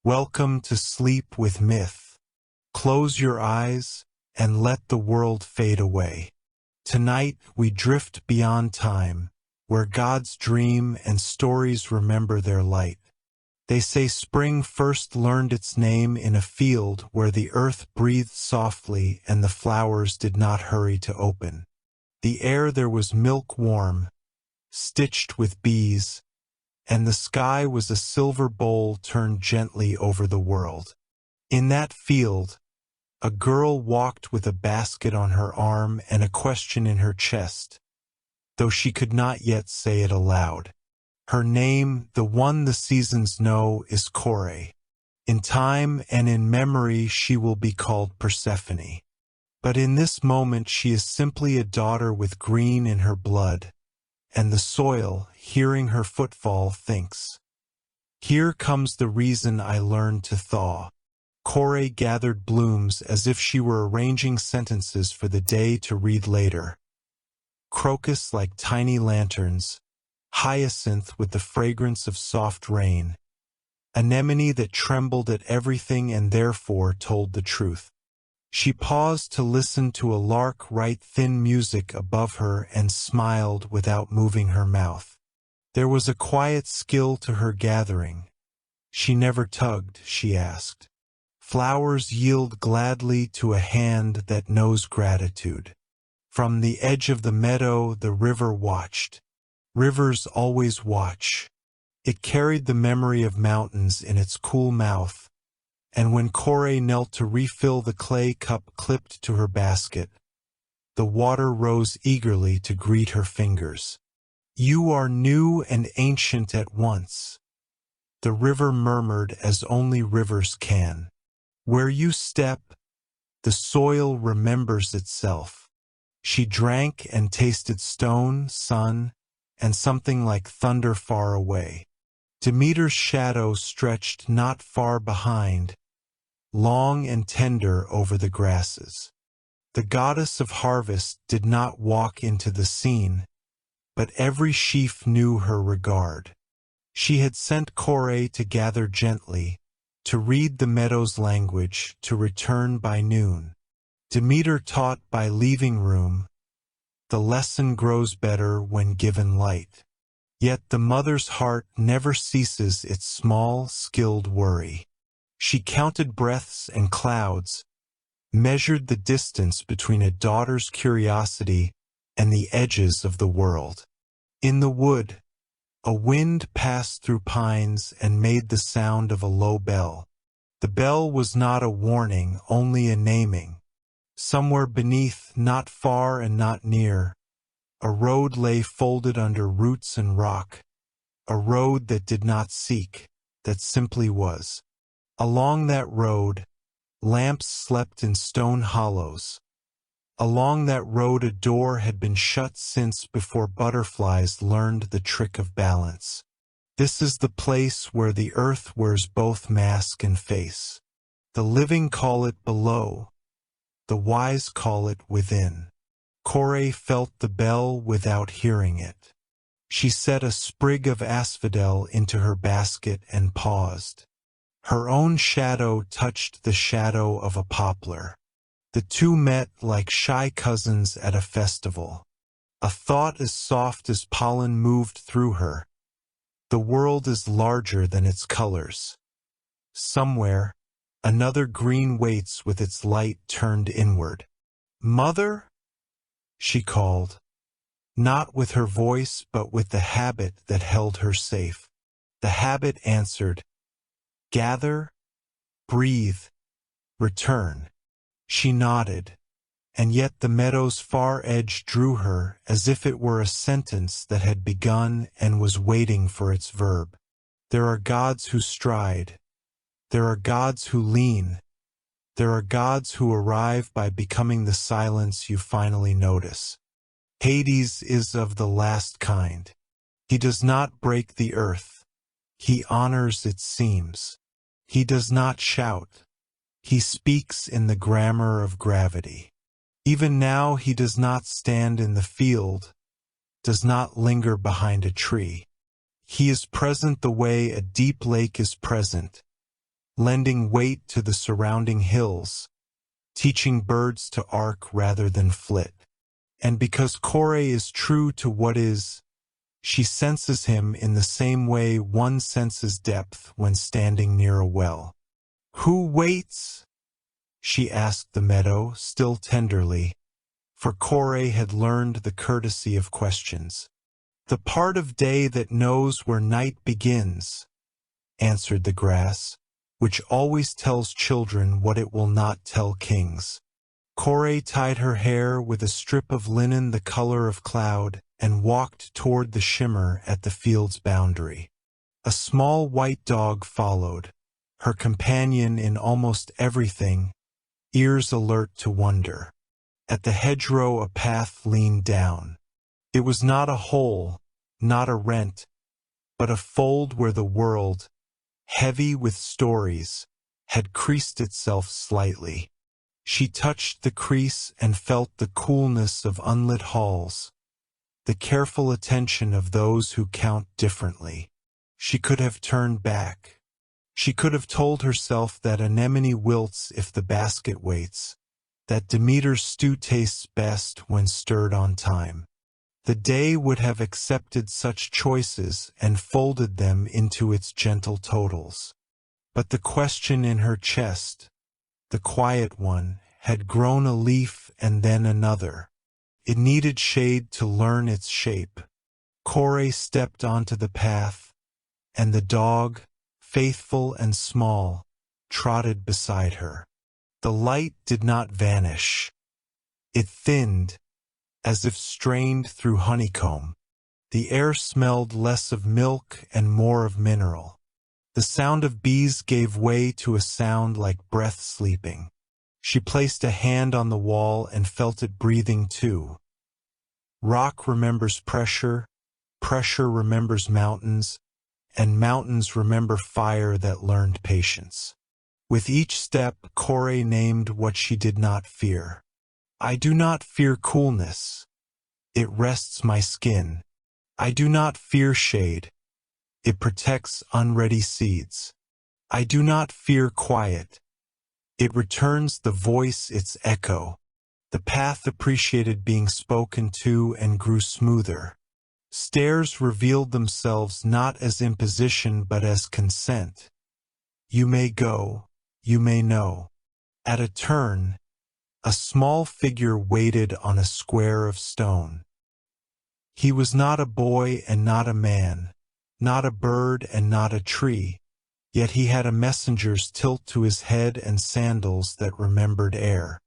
Welcome to Sleep with Myth. Close your eyes and let the world fade away. Tonight we drift beyond time, where gods dream and stories remember their light. They say spring first learned its name in a field where the earth breathed softly and the flowers did not hurry to open. The air there was milk warm, stitched with bees, and the sky was a silver bowl turned gently over the world. In that field, a girl walked with a basket on her arm and a question in her chest, though she could not yet say it aloud. Her name, the one the seasons know, is Kore. In time and in memory she will be called Persephone. But in this moment she is simply a daughter with green in her blood, and the soil, hearing her footfall, thinks, "Here comes the reason I learned to thaw." Kore gathered blooms as if she were arranging sentences for the day to read later. Crocus like tiny lanterns, hyacinth with the fragrance of soft rain, anemone that trembled at everything and therefore told the truth. She paused to listen to a lark write thin music above her and smiled without moving her mouth. There was a quiet skill to her gathering. She never tugged, she asked. Flowers yield gladly to a hand that knows gratitude. From the edge of the meadow the river watched. Rivers always watch. It carried the memory of mountains in its cool mouth, and when Kore knelt to refill the clay cup clipped to her basket, the water rose eagerly to greet her fingers. "You are new and ancient at once," the river murmured as only rivers can. "Where you step, the soil remembers itself." She drank and tasted stone, sun, and something like thunder far away. Demeter's shadow stretched not far behind, long and tender over the grasses. The goddess of harvest did not walk into the scene, but every sheaf knew her regard. She had sent Kore to gather gently, to read the meadow's language, to return by noon. Demeter taught by leaving room. The lesson grows better when given light. Yet the mother's heart never ceases its small, skilled worry. She counted breaths and clouds, measured the distance between a daughter's curiosity and the edges of the world. In the wood, a wind passed through pines and made the sound of a low bell. The bell was not a warning, only a naming. Somewhere beneath, not far and not near, a road lay folded under roots and rock, a road that did not seek, that simply was. Along that road, lamps slept in stone hollows. Along that road a door had been shut since before butterflies learned the trick of balance. This is the place where the earth wears both mask and face. The living call it below, the wise call it within. Kore felt the bell without hearing it. She set a sprig of asphodel into her basket and paused. Her own shadow touched the shadow of a poplar. The two met like shy cousins at a festival. A thought as soft as pollen moved through her. The world is larger than its colors. Somewhere, another green waits with its light turned inward. "Mother?" she called, not with her voice but with the habit that held her safe. The habit answered, "Gather, breathe, return." She nodded, and yet the meadow's far edge drew her as if it were a sentence that had begun and was waiting for its verb. There are gods who stride. There are gods who lean. There are gods who arrive by becoming the silence you finally notice. Hades is of the last kind. He does not break the earth. He honors its seams. He does not shout. He speaks in the grammar of gravity. Even now he does not stand in the field, does not linger behind a tree. He is present the way a deep lake is present, lending weight to the surrounding hills, teaching birds to arc rather than flit. And because Kore is true to what is, she senses him in the same way one senses depth when standing near a well. "Who waits?" she asked the meadow, still tenderly, for Kore had learned the courtesy of questions. "The part of day that knows where night begins," answered the grass, which always tells children what it will not tell kings. Kore tied her hair with a strip of linen the color of cloud and walked toward the shimmer at the field's boundary. A small white dog followed, her companion in almost everything, ears alert to wonder. At the hedgerow a path leaned down. It was not a hole, not a rent, but a fold where the world, heavy with stories, had creased itself slightly. She touched the crease and felt the coolness of unlit halls, the careful attention of those who count differently. She could have turned back. She could have told herself that anemone wilts if the basket waits, that Demeter's stew tastes best when stirred on time. The day would have accepted such choices and folded them into its gentle totals. But the question in her chest, the quiet one, had grown a leaf and then another. It needed shade to learn its shape. Kore stepped onto the path, and the dog, faithful and small, trotted beside her. The light did not vanish. It thinned, as if strained through honeycomb. The air smelled less of milk and more of mineral. The sound of bees gave way to a sound like breath sleeping. She placed a hand on the wall and felt it breathing too. Rock remembers pressure, pressure remembers mountains, and mountains remember fire that learned patience. With each step, Kore named what she did not fear. "I do not fear coolness. It rests my skin. I do not fear shade. It protects unready seeds. I do not fear quiet. It returns the voice its echo." The path appreciated being spoken to and grew smoother. Stairs revealed themselves not as imposition but as consent. You may go, you may know. At a turn, a small figure waited on a square of stone. He was not a boy and not a man, not a bird and not a tree, yet he had a messenger's tilt to his head and sandals that remembered air.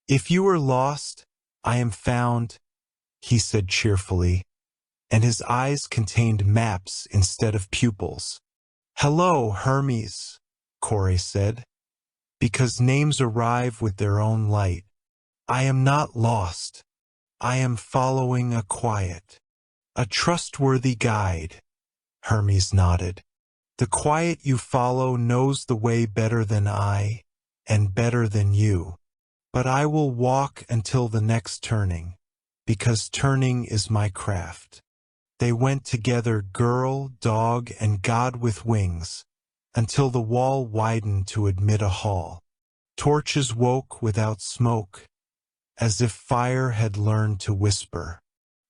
"If you are lost, I am found," he said cheerfully, and his eyes contained maps instead of pupils. "Hello, Hermes," Kore said, "because names arrive with their own light. I am not lost. I am following a quiet, a trustworthy guide." Hermes nodded. "The quiet you follow knows the way better than I, and better than you. But I will walk until the next turning, because turning is my craft." They went together, girl, dog, and god with wings, until the wall widened to admit a hall. Torches woke without smoke, as if fire had learned to whisper.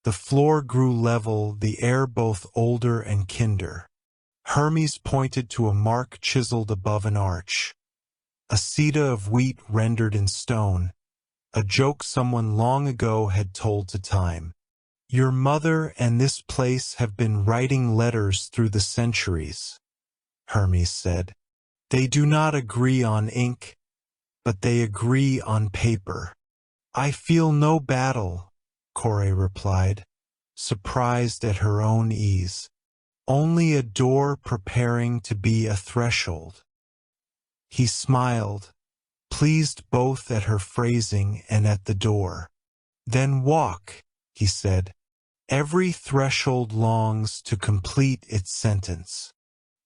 The floor grew level, the air both older and kinder. Hermes pointed to a mark chiseled above an arch. A seeda of wheat rendered in stone, a joke someone long ago had told to time. "Your mother and this place have been writing letters through the centuries," Hermes said. "They do not agree on ink, but they agree on paper." "I feel no battle," Kore replied, surprised at her own ease. "Only a door preparing to be a threshold." He smiled, pleased both at her phrasing and at the door. "Then walk," he said. "Every threshold longs to complete its sentence."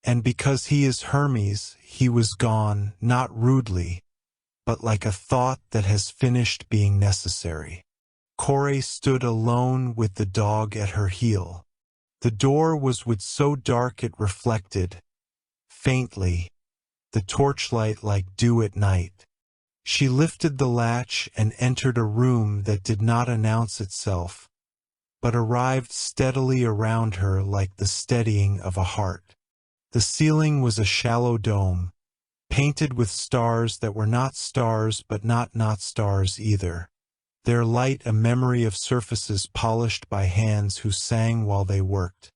And because he is Hermes, he was gone, not rudely, but like a thought that has finished being necessary. Kore stood alone with the dog at her heel. The door was wood so dark it reflected, faintly, the torchlight like dew at night. She lifted the latch and entered a room that did not announce itself, but arrived steadily around her like the steadying of a heart. The ceiling was a shallow dome, painted with stars that were not stars but not stars either, their light a memory of surfaces polished by hands who sang while they worked.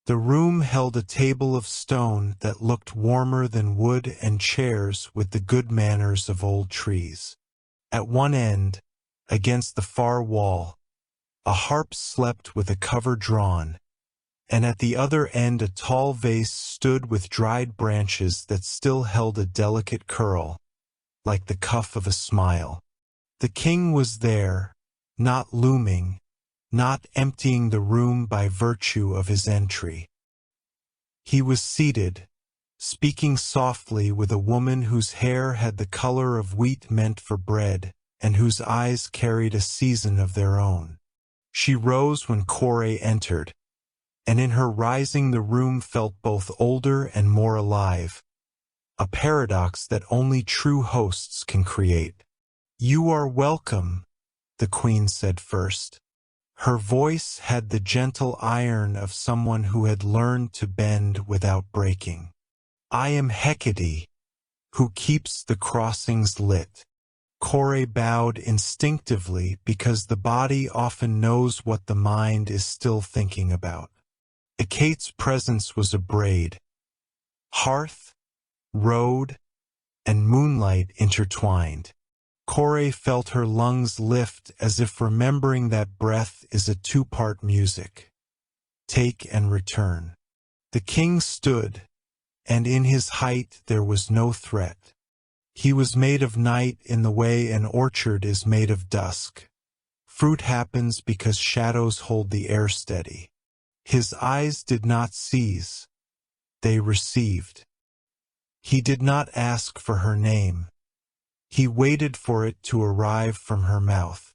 The room held a table of stone that looked warmer than wood and chairs with the good manners of old trees. At one end, against the far wall, a harp slept with a cover drawn, and at the other end a tall vase stood with dried branches that still held a delicate curl, like the cuff of a smile. The king was there, not looming, not emptying the room by virtue of his entry. He was seated, speaking softly with a woman whose hair had the color of wheat meant for bread, and whose eyes carried a season of their own. She rose when Kore entered, and in her rising the room felt both older and more alive, a paradox that only true hosts can create. "You are welcome," the queen said first. Her voice had the gentle iron of someone who had learned to bend without breaking. "I am Hecate, who keeps the crossings lit." Kore bowed instinctively because the body often knows what the mind is still thinking about. Hecate's presence was a braid. Hearth, road, and moonlight intertwined. Kore felt her lungs lift as if remembering that breath is a two-part music. Take and return. The king stood, and in his height there was no threat. He was made of night in the way an orchard is made of dusk. Fruit happens because shadows hold the air steady. His eyes did not seize. They received. He did not ask for her name. He waited for it to arrive from her mouth.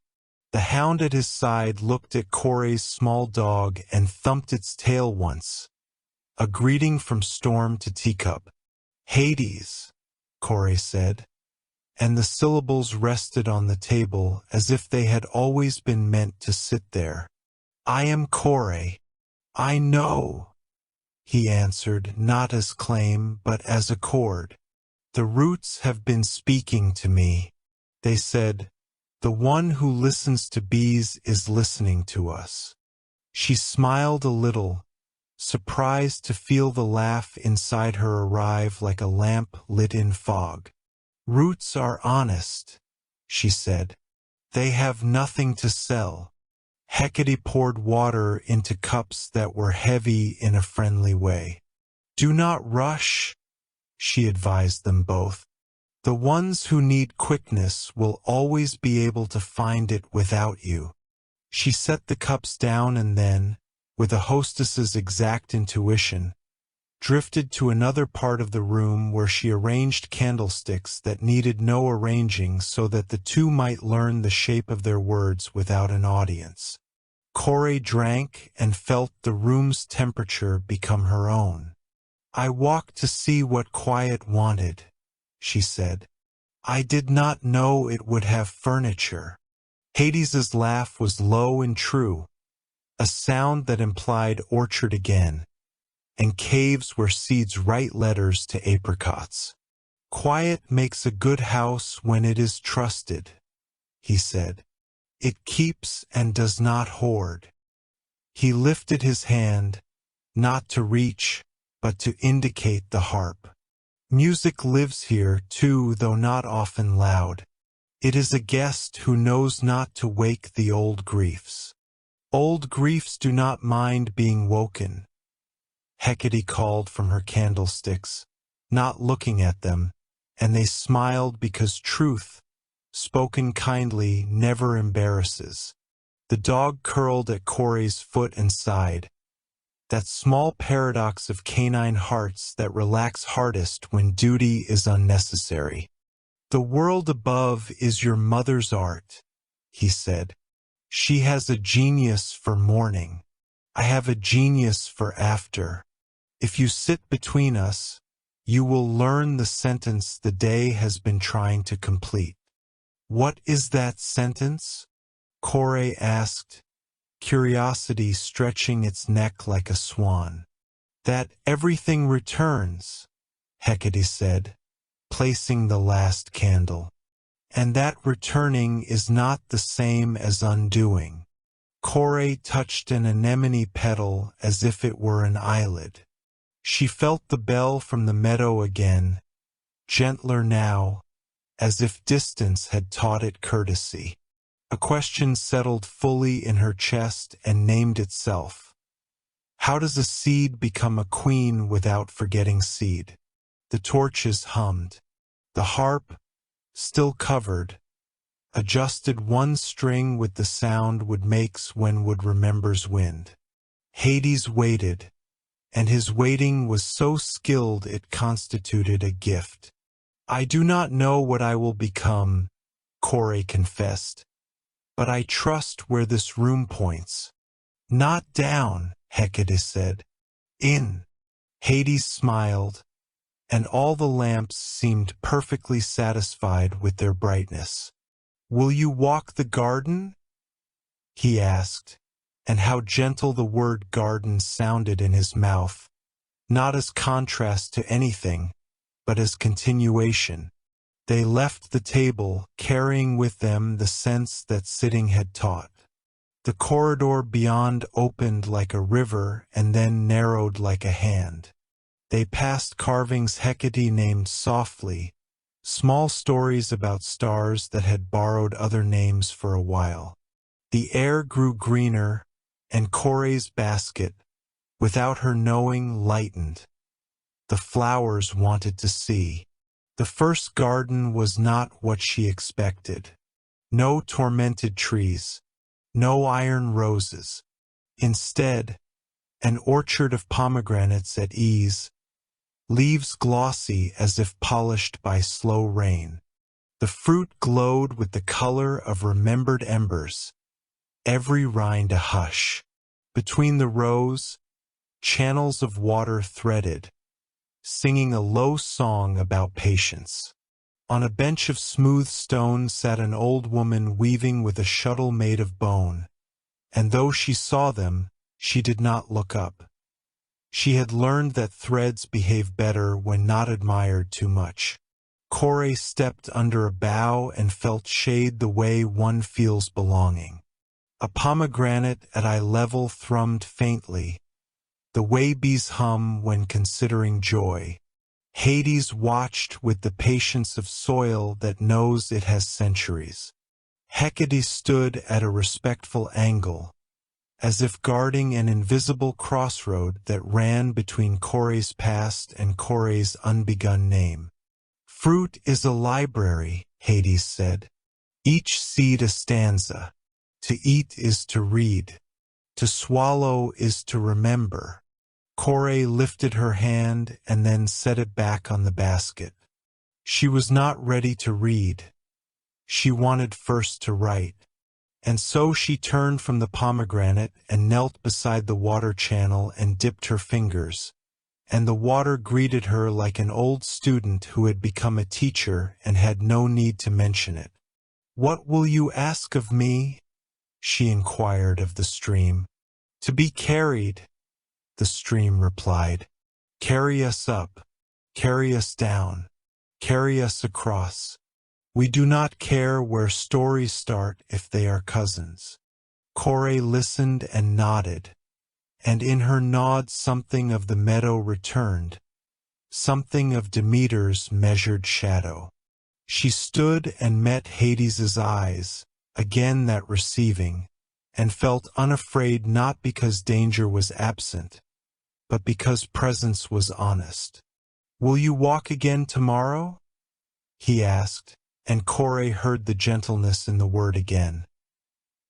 The hound at his side looked at Kore's small dog and thumped its tail once. A greeting from storm to teacup. "Hades," Kore said, and the syllables rested on the table as if they had always been meant to sit there. "I am Kore. I know," he answered, not as claim but as accord. "The roots have been speaking to me. They said, 'The one who listens to bees is listening to us.'" She smiled a little, surprised to feel the laugh inside her arrive like a lamp lit in fog. "Roots are honest," she said. "They have nothing to sell." Hecate poured water into cups that were heavy in a friendly way. "Do not rush," she advised them both. "The ones who need quickness will always be able to find it without you." She set the cups down and then, with a hostess's exact intuition, drifted to another part of the room where she arranged candlesticks that needed no arranging so that the two might learn the shape of their words without an audience. Kore drank and felt the room's temperature become her own. "I walked to see what quiet wanted," she said. "I did not know it would have furniture." Hades's laugh was low and true, a sound that implied orchard again, and caves where seeds write letters to apricots. "Quiet makes a good house when it is trusted," he said. "It keeps and does not hoard." He lifted his hand, not to reach, but to indicate the harp. "Music lives here, too, though not often loud. It is a guest who knows not to wake the old griefs. Old griefs do not mind being woken," Hecate called from her candlesticks, not looking at them, and they smiled because truth, spoken kindly, never embarrasses. The dog curled at Kore's foot and sighed, that small paradox of canine hearts that relax hardest when duty is unnecessary. "The world above is your mother's art," he said. "She has a genius for morning. I have a genius for after. If you sit between us, You will learn the sentence the day has been trying to complete. What is that sentence? Kore asked, curiosity stretching its neck like a swan. That everything returns, Hecate said, placing the last candle. And that returning is not the same as undoing. Kore touched an anemone petal as if it were an eyelid. She felt the bell from the meadow again, gentler now, as if distance had taught it courtesy. A question settled fully in her chest and named itself. How does a seed become a queen without forgetting seed? The torches hummed. The harp, still covered, adjusted one string with the sound wood makes when wood remembers wind. Hades waited, and his waiting was so skilled it constituted a gift. I do not know what I will become, Kore confessed, but I trust where this room points. Not down, Hecate said. In. Hades smiled, and all the lamps seemed perfectly satisfied with their brightness. Will you walk the garden? He asked, and how gentle the word garden sounded in his mouth, not as contrast to anything, but as continuation. They left the table, carrying with them the sense that sitting had taught. The corridor beyond opened like a river and then narrowed like a hand. They passed carvings Hecate named softly, small stories about stars that had borrowed other names for a while. The air grew greener, and Kore's basket, without her knowing, lightened. The flowers wanted to see. The first garden was not what she expected. No tormented trees, no iron roses. Instead, an orchard of pomegranates at ease, leaves glossy as if polished by slow rain. The fruit glowed with the color of remembered embers, every rind a hush. Between the rows, channels of water threaded, singing a low song about patience. On a bench of smooth stone sat an old woman weaving with a shuttle made of bone, and though she saw them, she did not look up. She had learned that threads behave better when not admired too much. Kore stepped under a bough and felt shade the way one feels belonging. A pomegranate at eye level thrummed faintly, the way bees hum when considering joy. Hades watched with the patience of soil that knows it has centuries. Hecate stood at a respectful angle, as if guarding an invisible crossroad that ran between Kore's past and Kore's unbegun name. Fruit is a library, Hades said. Each seed a stanza. To eat is to read. To swallow is to remember. Kore lifted her hand and then set it back on the basket. She was not ready to read. She wanted first to write. And so she turned from the pomegranate and knelt beside the water channel and dipped her fingers. And the water greeted her like an old student who had become a teacher and had no need to mention it. "What will you ask of me?" she inquired of the stream. "To be carried," the stream replied. "Carry us up, carry us down, carry us across. We do not care where stories start if they are cousins." Kore listened and nodded, and in her nod something of the meadow returned, something of Demeter's measured shadow. She stood and met Hades's eyes, again that receiving, and felt unafraid not because danger was absent, but because presence was honest. "Will you walk again tomorrow?" he asked, and Kore heard the gentleness in the word again.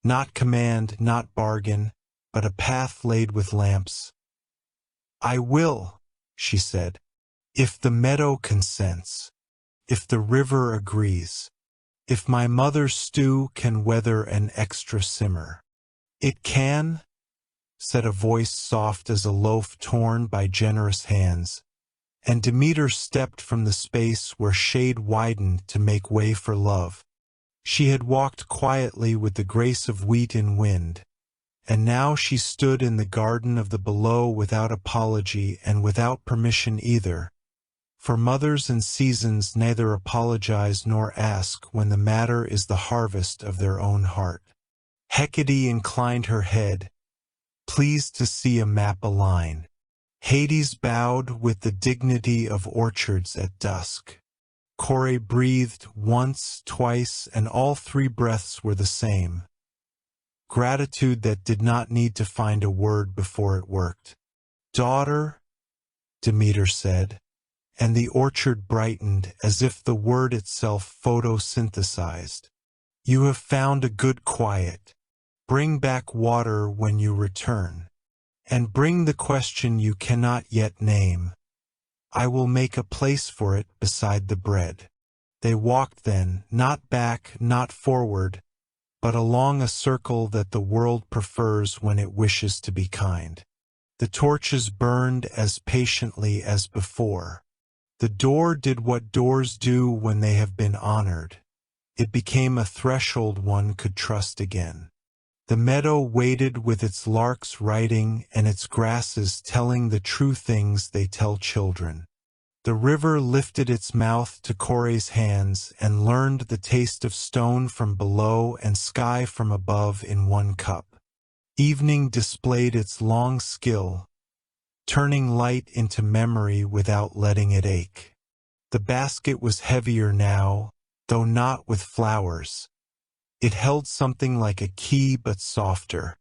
Not command, not bargain, but a path laid with lamps. "I will," she said, "if the meadow consents, if the river agrees, if my mother's stew can weather an extra simmer." "It can," said a voice soft as a loaf torn by generous hands, and Demeter stepped from the space where shade widened to make way for love. She had walked quietly with the grace of wheat in wind, and now she stood in the garden of the below without apology and without permission either, for mothers and seasons neither apologize nor ask when the matter is the harvest of their own heart. Hecate inclined her head, pleased to see a map align. Hades bowed with the dignity of orchards at dusk. Kore breathed once, twice, and all three breaths were the same. Gratitude that did not need to find a word before it worked. "Daughter," Demeter said, and the orchard brightened as if the word itself photosynthesized. "You have found a good quiet. Bring back water when you return. And bring the question you cannot yet name. I will make a place for it beside the bread." They walked then, not back, not forward, but along a circle that the world prefers when it wishes to be kind. The torches burned as patiently as before. The door did what doors do when they have been honored. It became a threshold one could trust again. The meadow waited with its larks writing and its grasses telling the true things they tell children. The river lifted its mouth to Kore's hands and learned the taste of stone from below and sky from above in one cup. Evening displayed its long skill, turning light into memory without letting it ache. The basket was heavier now, though not with flowers. It held something like a key but softer.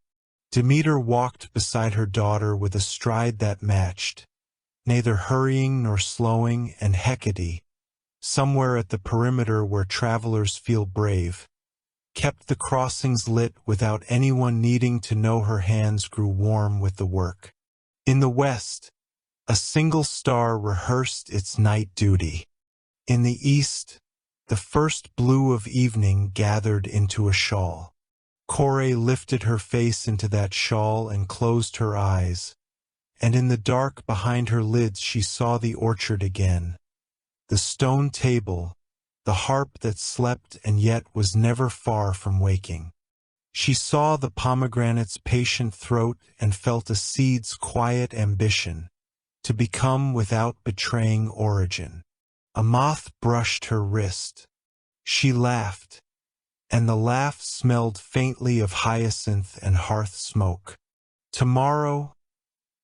Demeter walked beside her daughter with a stride that matched, neither hurrying nor slowing, and Hecate, somewhere at the perimeter where travelers feel brave, kept the crossings lit without anyone needing to know her hands grew warm with the work. In the west, a single star rehearsed its night duty. In the east, the first blue of evening gathered into a shawl. Kore lifted her face into that shawl and closed her eyes, and in the dark behind her lids she saw the orchard again, the stone table, the harp that slept and yet was never far from waking. She saw the pomegranate's patient throat and felt a seed's quiet ambition, to become without betraying origin. A moth brushed her wrist. She laughed, and the laugh smelled faintly of hyacinth and hearth smoke. "Tomorrow,"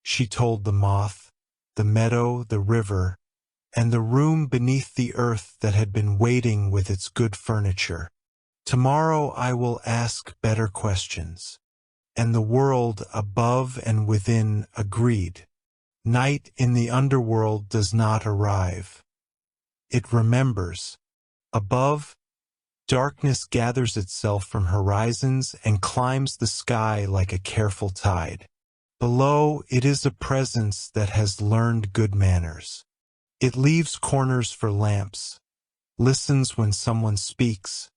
she told the moth, the meadow, the river, and the room beneath the earth that had been waiting with its good furniture. "Tomorrow I will ask better questions." And the world above and within agreed. Night in the underworld does not arrive. It remembers. Above, darkness gathers itself from horizons and climbs the sky like a careful tide. Below, it is a presence that has learned good manners. It leaves corners for lamps, listens when someone speaks,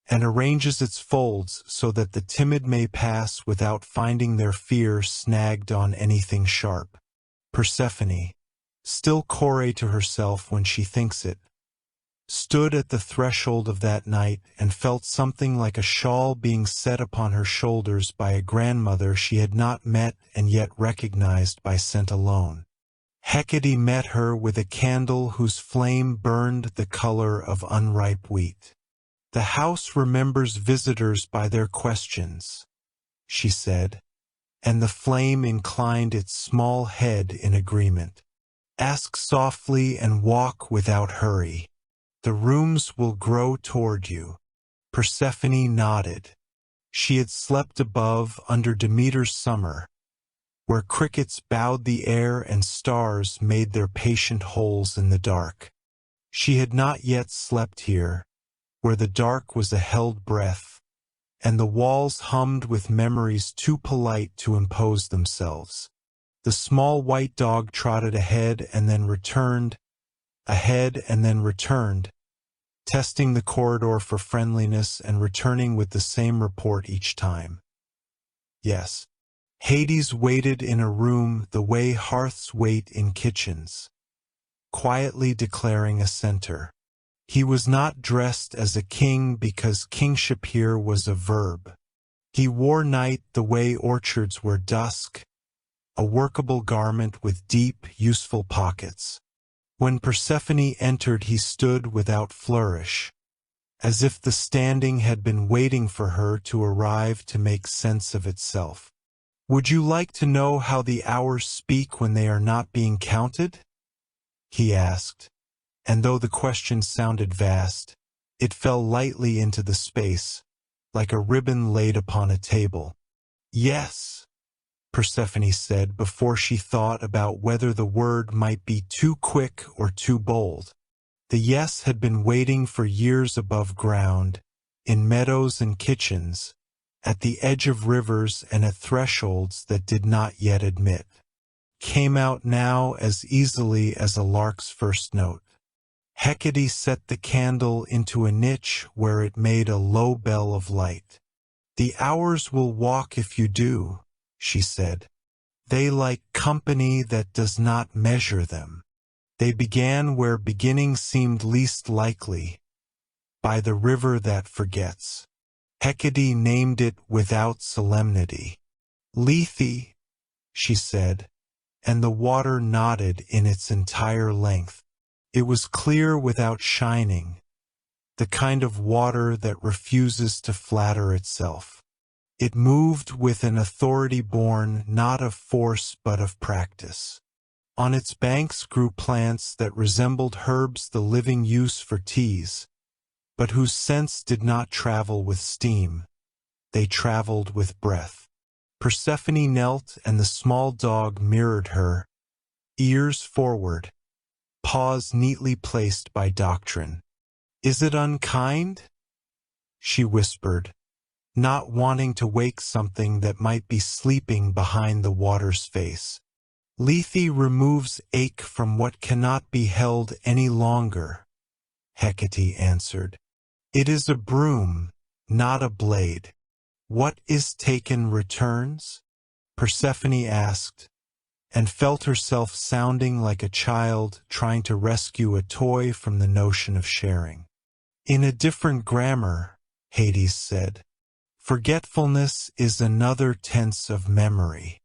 and arranges its folds so that the timid may pass without finding their fear snagged on anything sharp. Persephone, still Kore to herself when she thinks it, stood at the threshold of that night and felt something like a shawl being set upon her shoulders by a grandmother she had not met and yet recognized by scent alone. Hecate met her with a candle whose flame burned the color of unripe wheat. "The house remembers visitors by their questions," she said, and the flame inclined its small head in agreement. "Ask softly and walk without hurry. The rooms will grow toward you." Persephone nodded. She had slept above under Demeter's summer, where crickets bowed the air and stars made their patient holes in the dark. She had not yet slept here, where the dark was a held breath, and the walls hummed with memories too polite to impose themselves. The small white dog trotted ahead and then returned, testing the corridor for friendliness and returning with the same report each time. Yes. Hades waited in a room the way hearths wait in kitchens. quietly declaring a center. He was not dressed as a king because kingship here was a verb. He wore night the way orchards wear dusk, a workable garment with deep, useful pockets. When Persephone entered, he stood without flourish, as if the standing had been waiting for her to arrive to make sense of itself. "Would you like to know how the hours speak when they are not being counted?" he asked, and though the question sounded vast, it fell lightly into the space, like a ribbon laid upon a table. "Yes," Persephone said before she thought about whether the word might be too quick or too bold. The yes had been waiting for years above ground, in meadows and kitchens, at the edge of rivers and at thresholds that did not yet admit. Came out now as easily as a lark's first note. Hecate set the candle into a niche where it made a low bell of light. "The hours will walk if you do," she said. "They like company that does not measure them." They began where beginning seemed least likely, by the river that forgets. Hecate named it without solemnity. "Lethe," she said, and the water nodded in its entire length. It was clear without shining, the kind of water that refuses to flatter itself. It moved with an authority born not of force but of practice. On its banks grew plants that resembled herbs the living use for teas, but whose scents did not travel with steam. They traveled with breath. Persephone knelt and the small dog mirrored her, ears forward, paws neatly placed by doctrine. "Is it unkind?" she whispered, not wanting to wake something that might be sleeping behind the water's face. "Lethe removes ache from what cannot be held any longer," Hecate answered. "It is a broom, not a blade." "What is taken returns?" Persephone asked, and felt herself sounding like a child trying to rescue a toy from the notion of sharing. "In a different grammar," Hades said. "Forgetfulness is another tense of memory.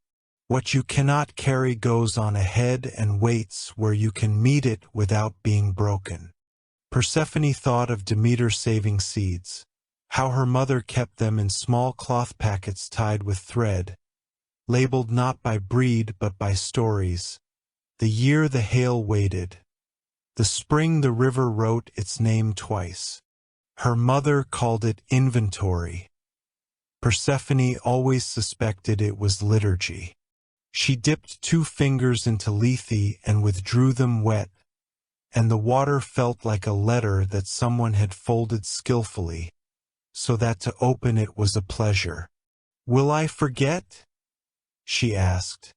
What you cannot carry goes on ahead and waits where you can meet it without being broken." Persephone thought of Demeter saving seeds, how her mother kept them in small cloth packets tied with thread, labeled not by breed but by stories. The year the hail waited, the spring the river wrote its name twice. Her mother called it inventory. Persephone always suspected it was liturgy. She dipped 2 fingers into Lethe and withdrew them wet, and the water felt like a letter that someone had folded skillfully, so that to open it was a pleasure. "Will I forget?" she asked,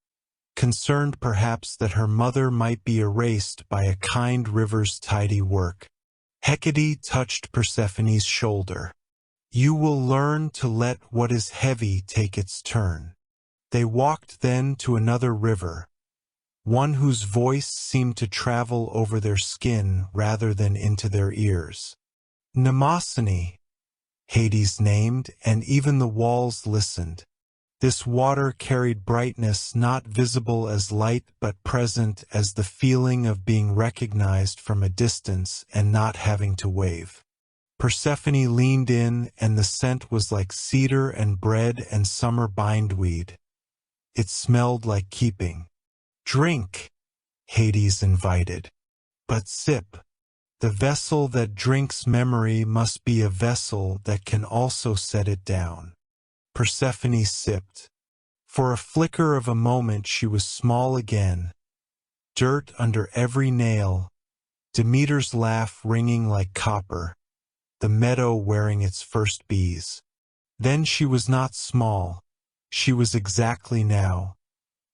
concerned perhaps that her mother might be erased by a kind river's tidy work. Hecate touched Persephone's shoulder. "You will learn to let what is heavy take its turn." They walked then to another river, one whose voice seemed to travel over their skin rather than into their ears. "Mnemosyne," Hades named, and even the walls listened. This water carried brightness not visible as light but present as the feeling of being recognized from a distance and not having to wave. Persephone leaned in, and the scent was like cedar and bread and summer bindweed. It smelled like keeping. "Drink," Hades invited. "But sip. The vessel that drinks memory must be a vessel that can also set it down." Persephone sipped. For a flicker of a moment she was small again, dirt under every nail, Demeter's laugh ringing like copper, the meadow wearing its first bees. Then she was not small, she was exactly now,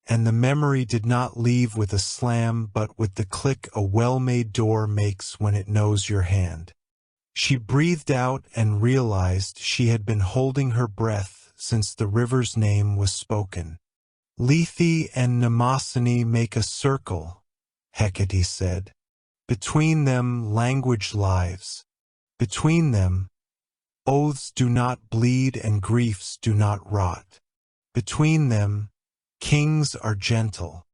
and the memory did not leave with a slam but with the click a well-made door makes when it knows your hand. She breathed out and realized she had been holding her breath since the river's name was spoken. "Lethe and Mnemosyne make a circle," Hecate said. Between them language lives. Between them, oaths do not bleed and griefs do not rot. Between them, kings are gentle.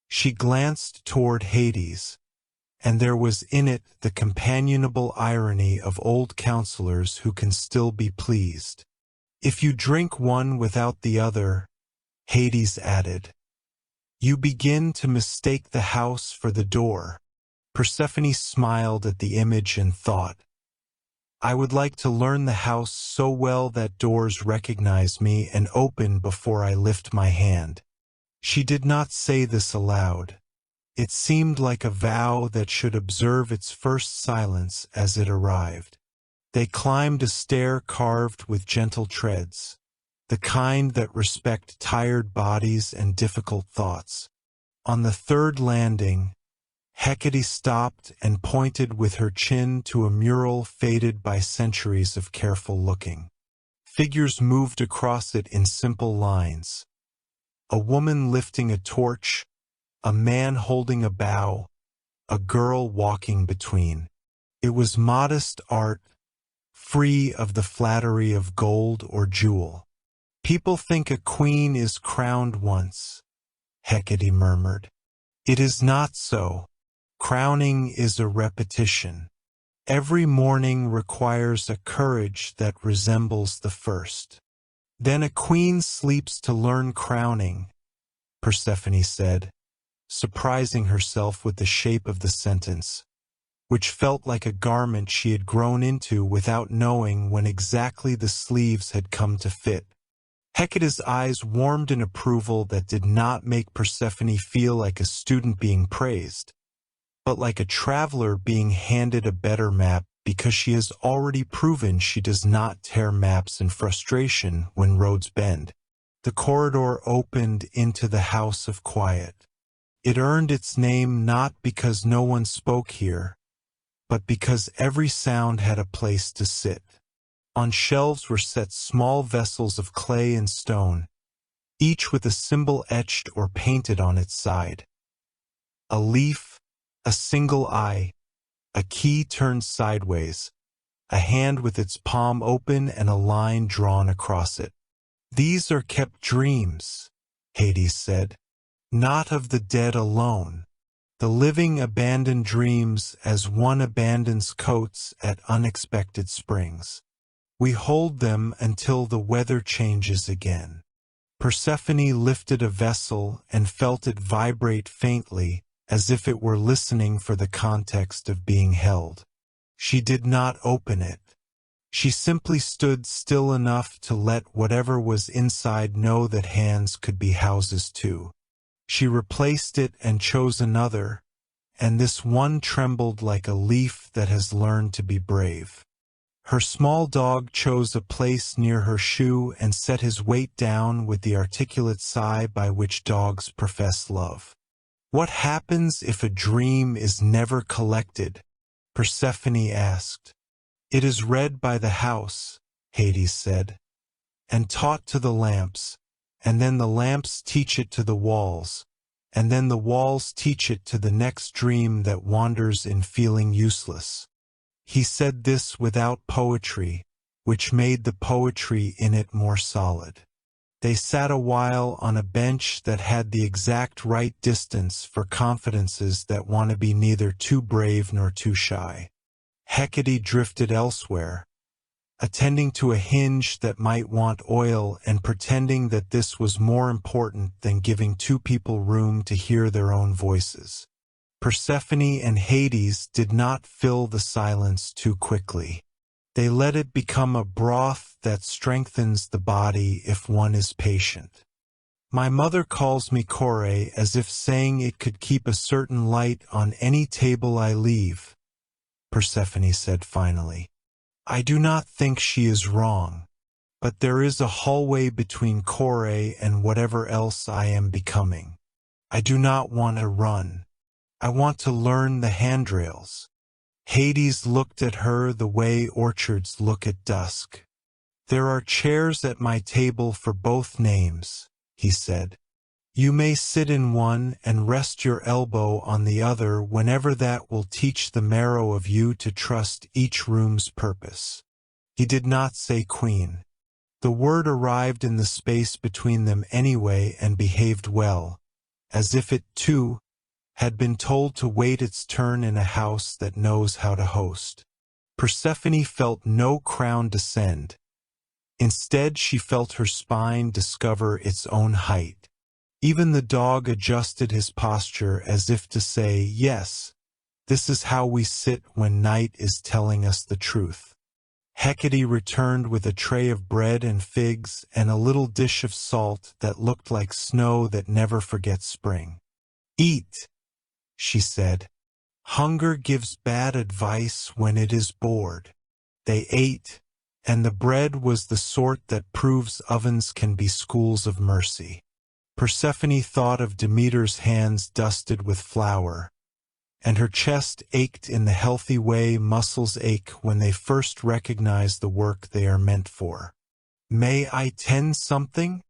She glanced toward Hades, and there was in it the companionable irony of old counselors who can still be pleased. If you drink one without the other, Hades added, you begin to mistake the house for the door. Persephone smiled at the image and thought, I would like to learn the house so well that doors recognize me and open before I lift my hand. She did not say this aloud. It seemed like a vow that should observe its first silence as it arrived. They climbed a stair carved with gentle treads, the kind that respect tired bodies and difficult thoughts. On the third landing, Hecate stopped and pointed with her chin to a mural faded by centuries of careful looking. Figures moved across it in simple lines. A woman lifting a torch, a man holding a bough, a girl walking between. It was modest art, free of the flattery of gold or jewel. People think a queen is crowned once, Hecate murmured. It is not so. Crowning is a repetition. Every morning requires a courage that resembles the first. Then a queen sleeps to learn crowning, Persephone said, surprising herself with the shape of the sentence, which felt like a garment she had grown into without knowing when exactly the sleeves had come to fit. Hecate's eyes warmed in approval that did not make Persephone feel like a student being praised, but like a traveler being handed a better map because she has already proven she does not tear maps in frustration when roads bend. The corridor opened into the house of quiet. It earned its name not because no one spoke here, but because every sound had a place to sit. On shelves were set small vessels of clay and stone, each with a symbol etched or painted on its side. A leaf, a single eye, a key turned sideways, a hand with its palm open and a line drawn across it. These are kept dreams, Hades said, not of the dead alone. The living abandon dreams as one abandons coats at unexpected springs. We hold them until the weather changes again. Persephone lifted a vessel and felt it vibrate faintly, as if it were listening for the context of being held. She did not open it. She simply stood still enough to let whatever was inside know that hands could be houses too. She replaced it and chose another, and this one trembled like a leaf that has learned to be brave. Her small dog chose a place near her shoe and set his weight down with the articulate sigh by which dogs profess love. What happens if a dream is never collected? Persephone asked. It is read by the house, Hades said, and taught to the lamps, and then the lamps teach it to the walls, and then the walls teach it to the next dream that wanders in feeling useless. He said this without poetry, which made the poetry in it more solid. They sat a while on a bench that had the exact right distance for confidences that want to be neither too brave nor too shy. Hecate drifted elsewhere, attending to a hinge that might want oil and pretending that this was more important than giving two people room to hear their own voices. Persephone and Hades did not fill the silence too quickly. They let it become a broth that strengthens the body if one is patient. My mother calls me Kore as if saying it could keep a certain light on any table I leave, Persephone said finally. I do not think she is wrong, but there is a hallway between Kore and whatever else I am becoming. I do not want to run. I want to learn the handrails. Hades looked at her the way orchards look at dusk. There are chairs at my table for both names, he said. You may sit in one and rest your elbow on the other whenever that will teach the marrow of you to trust each room's purpose. He did not say queen. The word arrived in the space between them anyway and behaved well, as if it, too, had been told to wait its turn in a house that knows how to host. Persephone felt no crown descend. Instead, she felt her spine discover its own height. Even the dog adjusted his posture as if to say, yes, this is how we sit when night is telling us the truth. Hecate returned with a tray of bread and figs and a little dish of salt that looked like snow that never forgets spring. Eat, she said. Hunger gives bad advice when it is bored. They ate, and the bread was the sort that proves ovens can be schools of mercy. Persephone thought of Demeter's hands dusted with flour, and her chest ached in the healthy way muscles ache when they first recognize the work they are meant for. May I tend something?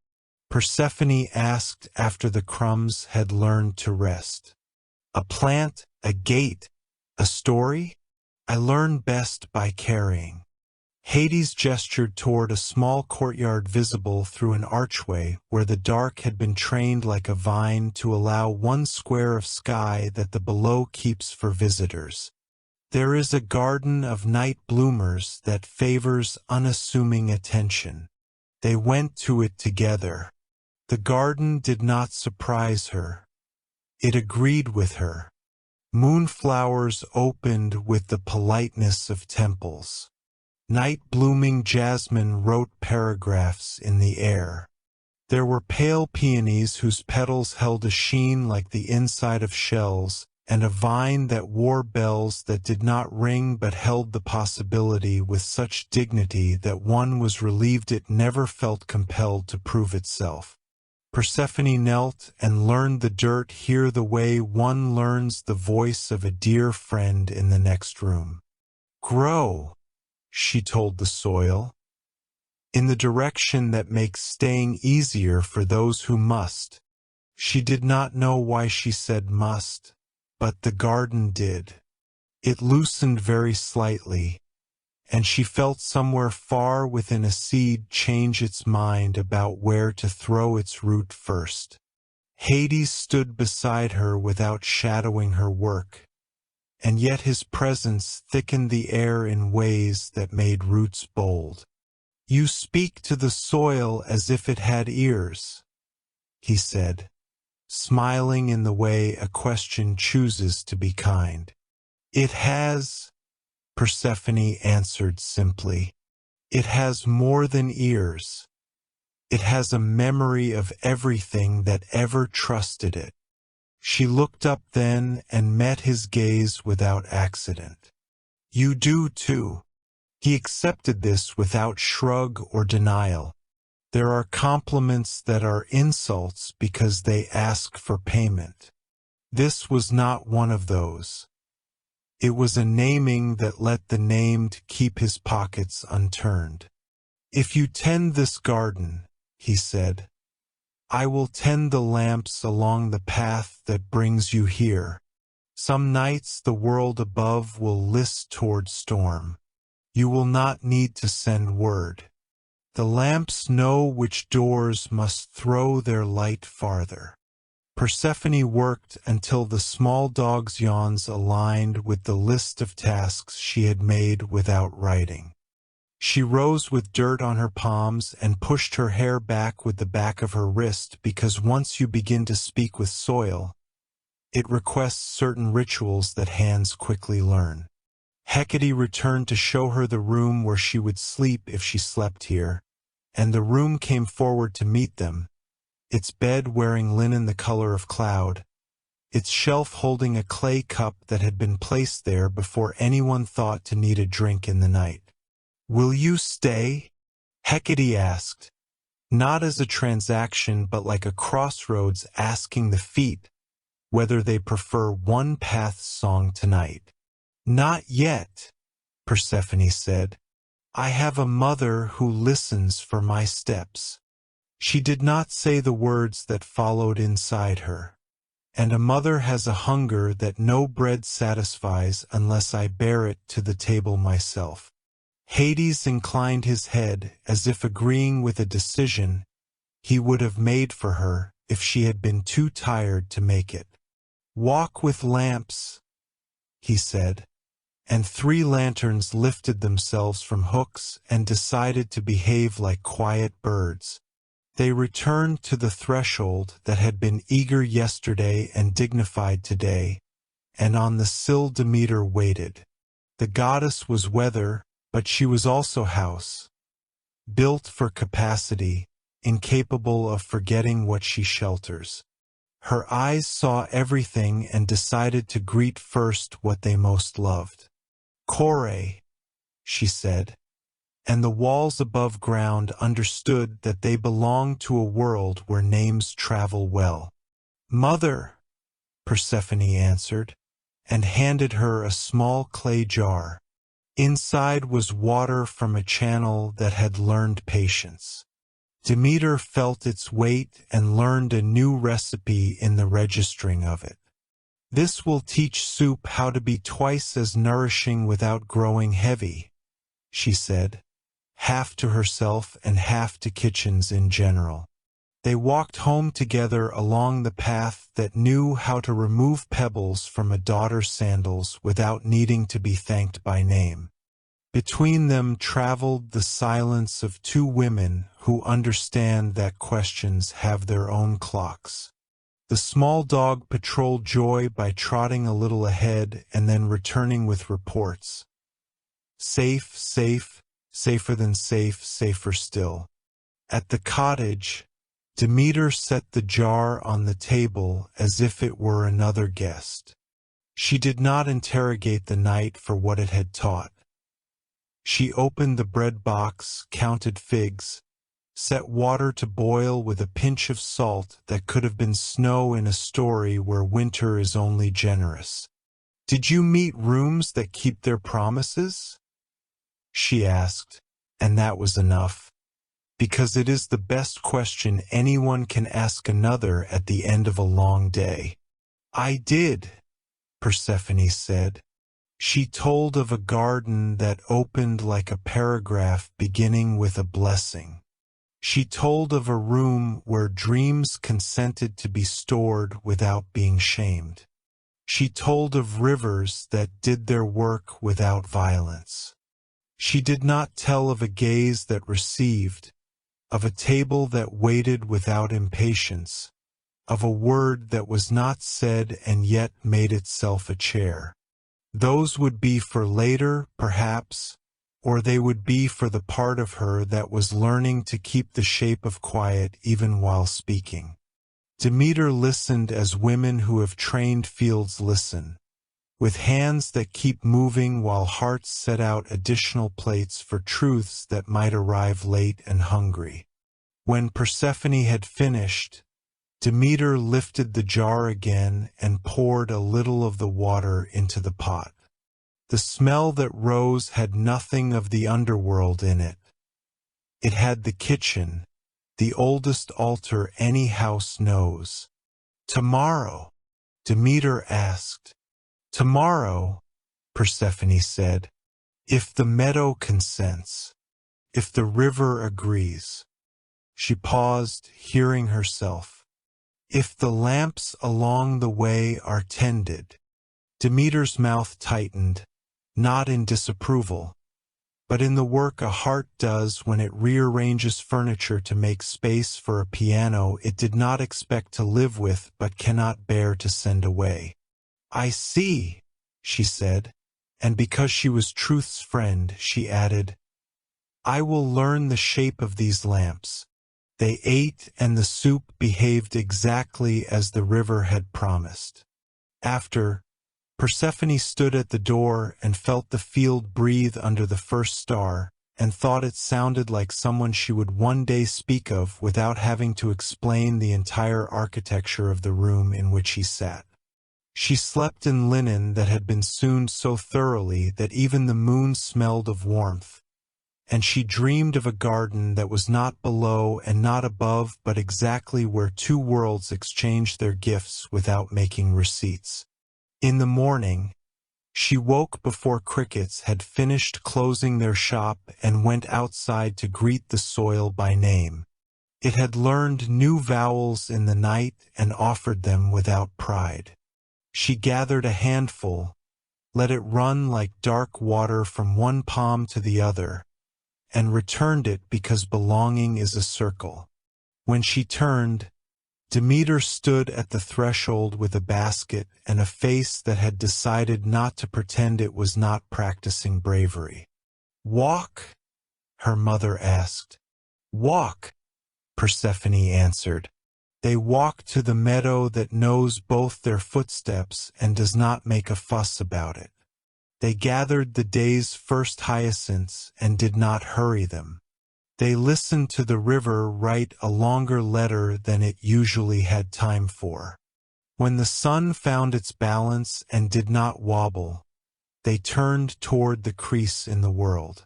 Persephone asked after the crumbs had learned to rest. A plant, a gate, a story? I learn best by carrying. Hades gestured toward a small courtyard visible through an archway where the dark had been trained like a vine to allow one square of sky that the below keeps for visitors. There is a garden of night bloomers that favors unassuming attention. They went to it together. The garden did not surprise her. It agreed with her. Moonflowers opened with the politeness of temples. Night-blooming jasmine wrote paragraphs in the air. There were pale peonies whose petals held a sheen like the inside of shells, and a vine that wore bells that did not ring but held the possibility with such dignity that one was relieved it never felt compelled to prove itself. Persephone knelt and learned the dirt here the way one learns the voice of a dear friend in the next room. Grow, she told the soil, in the direction that makes staying easier for those who must. She did not know why she said must, but the garden did. It loosened very slightly, and she felt somewhere far within a seed change its mind about where to throw its root first. Hades stood beside her without shadowing her work, and yet his presence thickened the air in ways that made roots bold. You speak to the soil as if it had ears, he said, smiling in the way a question chooses to be kind. It has, Persephone answered simply. It has more than ears. It has a memory of everything that ever trusted it. She looked up then and met his gaze without accident. You do too. He accepted this without shrug or denial. There are compliments that are insults because they ask for payment. This was not one of those. It was a naming that let the named keep his pockets unturned. If you tend this garden, he said, I will tend the lamps along the path that brings you here. Some nights the world above will list toward storm. You will not need to send word. The lamps know which doors must throw their light farther. Persephone worked until the small dog's yawns aligned with the list of tasks she had made without writing. She rose with dirt on her palms and pushed her hair back with the back of her wrist because once you begin to speak with soil, it requests certain rituals that hands quickly learn. Hecate returned to show her the room where she would sleep if she slept here, and the room came forward to meet them, its bed wearing linen the color of cloud, its shelf holding a clay cup that had been placed there before anyone thought to need a drink in the night. Will you stay? Hecate asked, not as a transaction but like a crossroads asking the feet whether they prefer one path's song tonight. Not yet, Persephone said. I have a mother who listens for my steps. She did not say the words that followed inside her. And a mother has a hunger that no bread satisfies unless I bear it to the table myself. Hades inclined his head as if agreeing with a decision he would have made for her if she had been too tired to make it. "Walk with lamps," he said, and 3 lanterns lifted themselves from hooks and decided to behave like quiet birds. They returned to the threshold that had been eager yesterday and dignified today, and on the sill Demeter waited. The goddess was weather, but she was also house, built for capacity, incapable of forgetting what she shelters. Her eyes saw everything and decided to greet first what they most loved. "Kore," she said, and the walls above ground understood that they belonged to a world where names travel well. "Mother," Persephone answered, and handed her a small clay jar. Inside was water from a channel that had learned patience. Demeter felt its weight and learned a new recipe in the registering of it. "This will teach soup how to be twice as nourishing without growing heavy," she said, half to herself and half to kitchens in general. They walked home together along the path that knew how to remove pebbles from a daughter's sandals without needing to be thanked by name. Between them traveled the silence of 2 women who understand that questions have their own clocks. The small dog patrolled Joy by trotting a little ahead and then returning with reports. Safe, safe, safer than safe, safer still. At the cottage, Demeter set the jar on the table as if it were another guest. She did not interrogate the night for what it had taught. She opened the bread box, counted figs, set water to boil with a pinch of salt that could have been snow in a story where winter is only generous. "Did you meet rooms that keep their promises?" she asked, and that was enough, because it is the best question anyone can ask another at the end of a long day. "I did," Persephone said. She told of a garden that opened like a paragraph beginning with a blessing. She told of a room where dreams consented to be stored without being shamed. She told of rivers that did their work without violence. She did not tell of a gaze that received, of a table that waited without impatience, of a word that was not said and yet made itself a chair. Those would be for later, perhaps, or they would be for the part of her that was learning to keep the shape of quiet even while speaking. Demeter listened as women who have trained fields listen, with hands that keep moving while hearts set out additional plates for truths that might arrive late and hungry. When Persephone had finished, Demeter lifted the jar again and poured a little of the water into the pot. The smell that rose had nothing of the underworld in it. It had the kitchen, the oldest altar any house knows. "Tomorrow?" Demeter asked. "Tomorrow," Persephone said, "if the meadow consents, if the river agrees." She paused, hearing herself. "If the lamps along the way are tended." Demeter's mouth tightened, not in disapproval, but in the work a heart does when it rearranges furniture to make space for a piano it did not expect to live with but cannot bear to send away. "I see," she said, and because she was truth's friend, she added, "I will learn the shape of these lamps." They ate, and the soup behaved exactly as the river had promised. After, Persephone stood at the door and felt the field breathe under the first star, and thought it sounded like someone she would one day speak of without having to explain the entire architecture of the room in which he sat. She slept in linen that had been sewn so thoroughly that even the moon smelled of warmth, and she dreamed of a garden that was not below and not above, but exactly where two worlds exchanged their gifts without making receipts. In the morning, she woke before crickets had finished closing their shop and went outside to greet the soil by name. It had learned new vowels in the night and offered them without pride. She gathered a handful, let it run like dark water from one palm to the other, and returned it because belonging is a circle. When she turned, Demeter stood at the threshold with a basket and a face that had decided not to pretend it was not practicing bravery. "Walk?" her mother asked. "Walk," Persephone answered. They walked to the meadow that knows both their footsteps and does not make a fuss about it. They gathered the day's first hyacinths and did not hurry them. They listened to the river write a longer letter than it usually had time for. When the sun found its balance and did not wobble, they turned toward the crease in the world.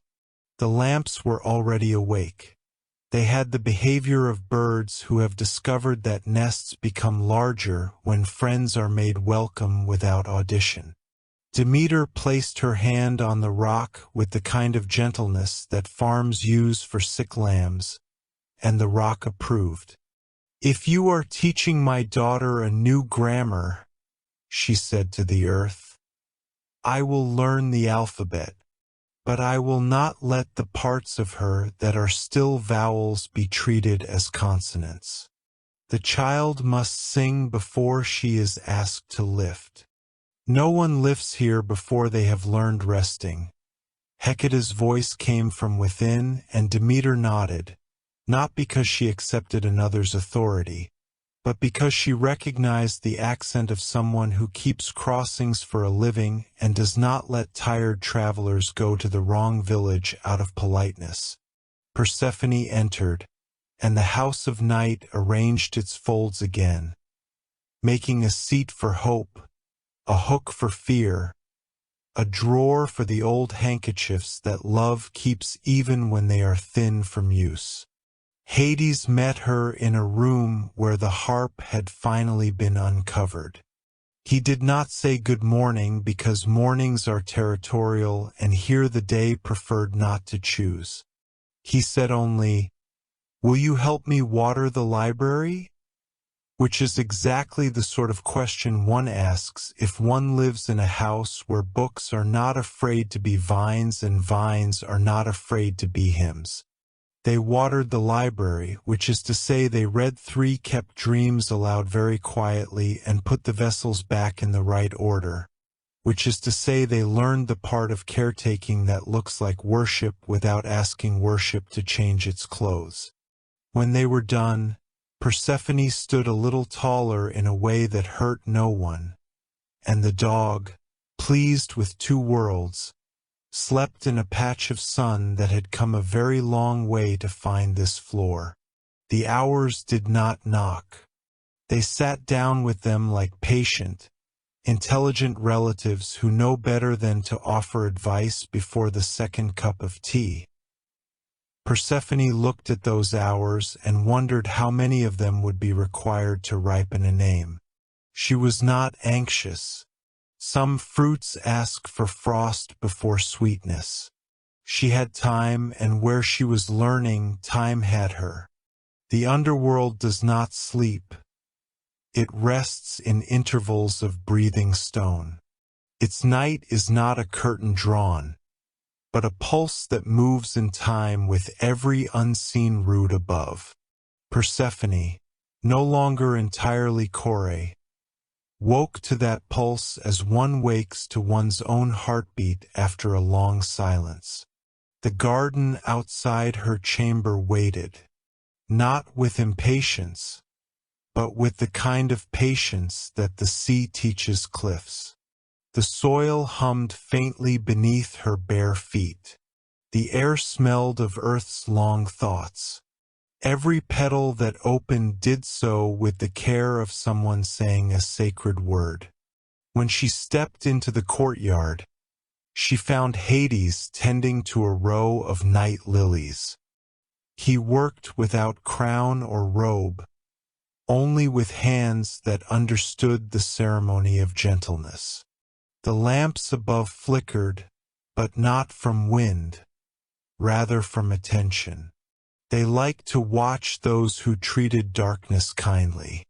The lamps were already awake. They had the behavior of birds who have discovered that nests become larger when friends are made welcome without audition. Demeter placed her hand on the rock with the kind of gentleness that farms use for sick lambs, and the rock approved. "If you are teaching my daughter a new grammar," she said to the earth, "I will learn the alphabet, but I will not let the parts of her that are still vowels be treated as consonants. The child must sing before she is asked to lift. No one lifts here before they have learned resting." Hecate's voice came from within, and Demeter nodded, not because she accepted another's authority, but because she recognized the accent of someone who keeps crossings for a living and does not let tired travelers go to the wrong village out of politeness. Persephone entered, and the house of night arranged its folds again, making a seat for hope, a hook for fear, a drawer for the old handkerchiefs that love keeps even when they are thin from use. Hades met her in a room where the harp had finally been uncovered. He did not say good morning because mornings are territorial and here the day preferred not to choose. He said only, "Will you help me water the library?" Which is exactly the sort of question one asks if one lives in a house where books are not afraid to be vines and vines are not afraid to be hymns. They watered the library, which is to say they read 3 kept dreams aloud very quietly and put the vessels back in the right order, which is to say they learned the part of caretaking that looks like worship without asking worship to change its clothes. When they were done, Persephone stood a little taller in a way that hurt no one, and the dog, pleased with 2 worlds, slept in a patch of sun that had come a very long way to find this floor. The hours did not knock. They sat down with them like patient, intelligent relatives who know better than to offer advice before the second cup of tea. Persephone looked at those hours and wondered how many of them would be required to ripen a name. She was not anxious. Some fruits ask for frost before sweetness. She had time, and where she was learning, time had her. The underworld does not sleep. It rests in intervals of breathing stone. Its night is not a curtain drawn, but a pulse that moves in time with every unseen root above. Persephone, no longer entirely Kore, woke to that pulse as one wakes to one's own heartbeat after a long silence. The garden outside her chamber waited, not with impatience, but with the kind of patience that the sea teaches cliffs. The soil hummed faintly beneath her bare feet. The air smelled of earth's long thoughts. Every petal that opened did so with the care of someone saying a sacred word. When she stepped into the courtyard, She found Hades tending to a row of night lilies. He worked without crown or robe, only with hands that understood the ceremony of gentleness. The lamps above flickered, but not from wind, rather from attention. They liked to watch those who treated darkness kindly.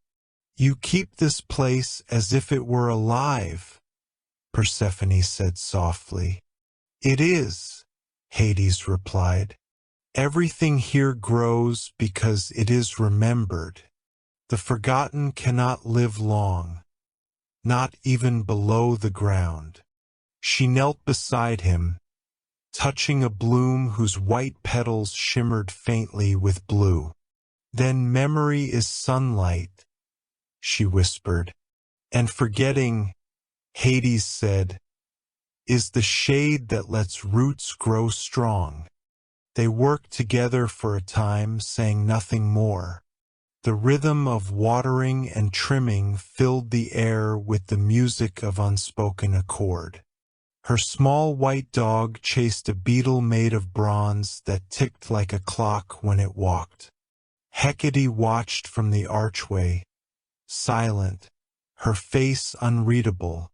"You keep this place as if it were alive," Persephone said softly. "It is," Hades replied. "Everything here grows because it is remembered. The forgotten cannot live long, not even below the ground." She knelt beside him, touching a bloom whose white petals shimmered faintly with blue. "Then memory is sunlight," she whispered. "And forgetting," Hades said, "is the shade that lets roots grow strong." They worked together for a time, saying nothing more. The rhythm of watering and trimming filled the air with the music of unspoken accord. Her small white dog chased a beetle made of bronze that ticked like a clock when it walked. Hecate watched from the archway, silent, her face unreadable,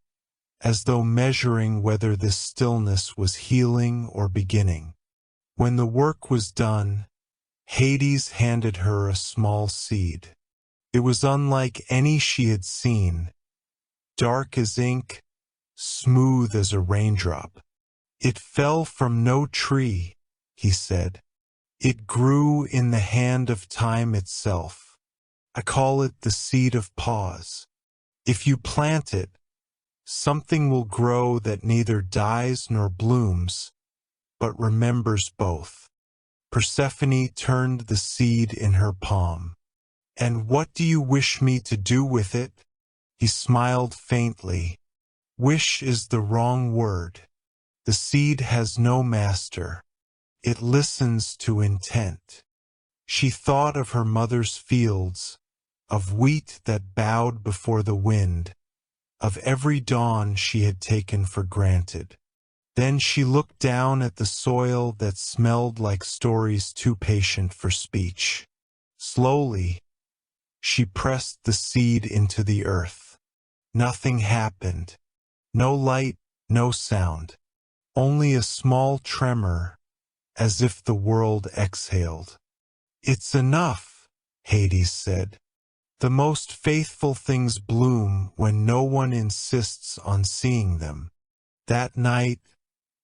as though measuring whether this stillness was healing or beginning. When the work was done, Hades handed her a small seed. It was unlike any she had seen, dark as ink, smooth as a raindrop. "It fell from no tree," he said. "It grew in the hand of time itself. I call it the seed of pause. If you plant it, something will grow that neither dies nor blooms, but remembers both." Persephone turned the seed in her palm. "And what do you wish me to do with it?" He smiled faintly. "Wish is the wrong word. The seed has no master. It listens to intent." She thought of her mother's fields, of wheat that bowed before the wind, of every dawn she had taken for granted. Then she looked down at the soil that smelled like stories too patient for speech. Slowly, she pressed the seed into the earth. Nothing happened. No light, no sound. Only a small tremor, as if the world exhaled. "It's enough," Hades said. "The most faithful things bloom when no one insists on seeing them." That night,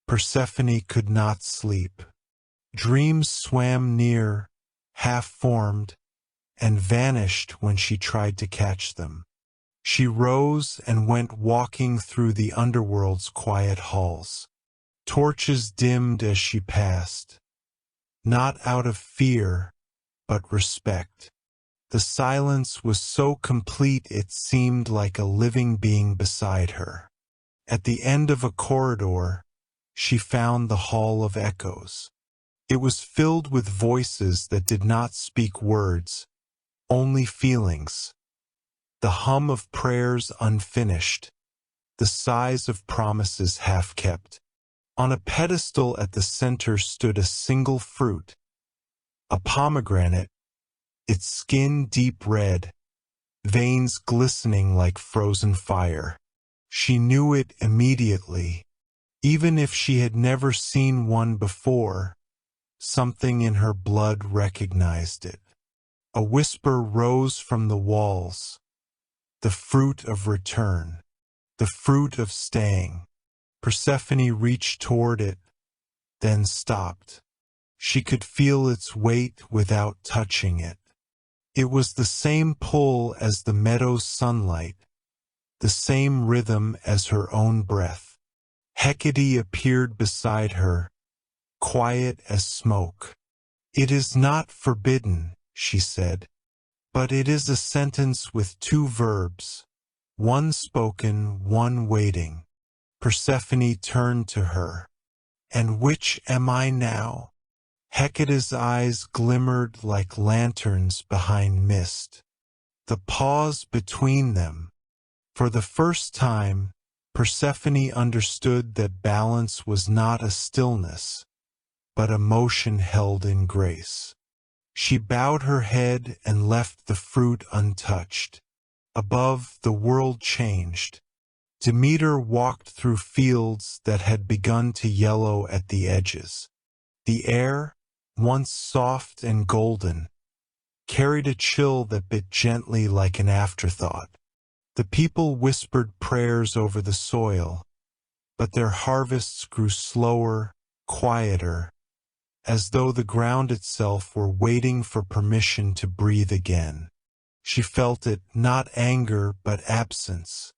Persephone could not sleep. Dreams swam near, half-formed, and vanished when she tried to catch them. She rose and went walking through the Underworld's quiet halls. Torches dimmed as she passed, not out of fear, but respect. The silence was so complete it seemed like a living being beside her. At the end of a corridor, she found the Hall of Echoes. It was filled with voices that did not speak words, only feelings. The hum of prayers unfinished, the sighs of promises half-kept. On a pedestal at the center stood a single fruit, a pomegranate, its skin deep red, veins glistening like frozen fire. She knew it immediately. Even if she had never seen one before, something in her blood recognized it. A whisper rose from the walls. The fruit of return. The fruit of staying. Persephone reached toward it, then stopped. She could feel its weight without touching it. It was the same pull as the meadow's sunlight, the same rhythm as her own breath. Hecate appeared beside her, quiet as smoke. "It is not forbidden," she said, "but it is a sentence with two verbs, one spoken, one waiting." Persephone turned to her. "And which am I now?" Hecate's eyes glimmered like lanterns behind mist. The pause between them. For the first time, Persephone understood that balance was not a stillness, but a motion held in grace. She bowed her head and left the fruit untouched. Above, the world changed. Demeter walked through fields that had begun to yellow at the edges. The air, once soft and golden, carried a chill that bit gently like an afterthought. The people whispered prayers over the soil, but their harvests grew slower, quieter, as though the ground itself were waiting for permission to breathe again. She felt it, not anger, but absence.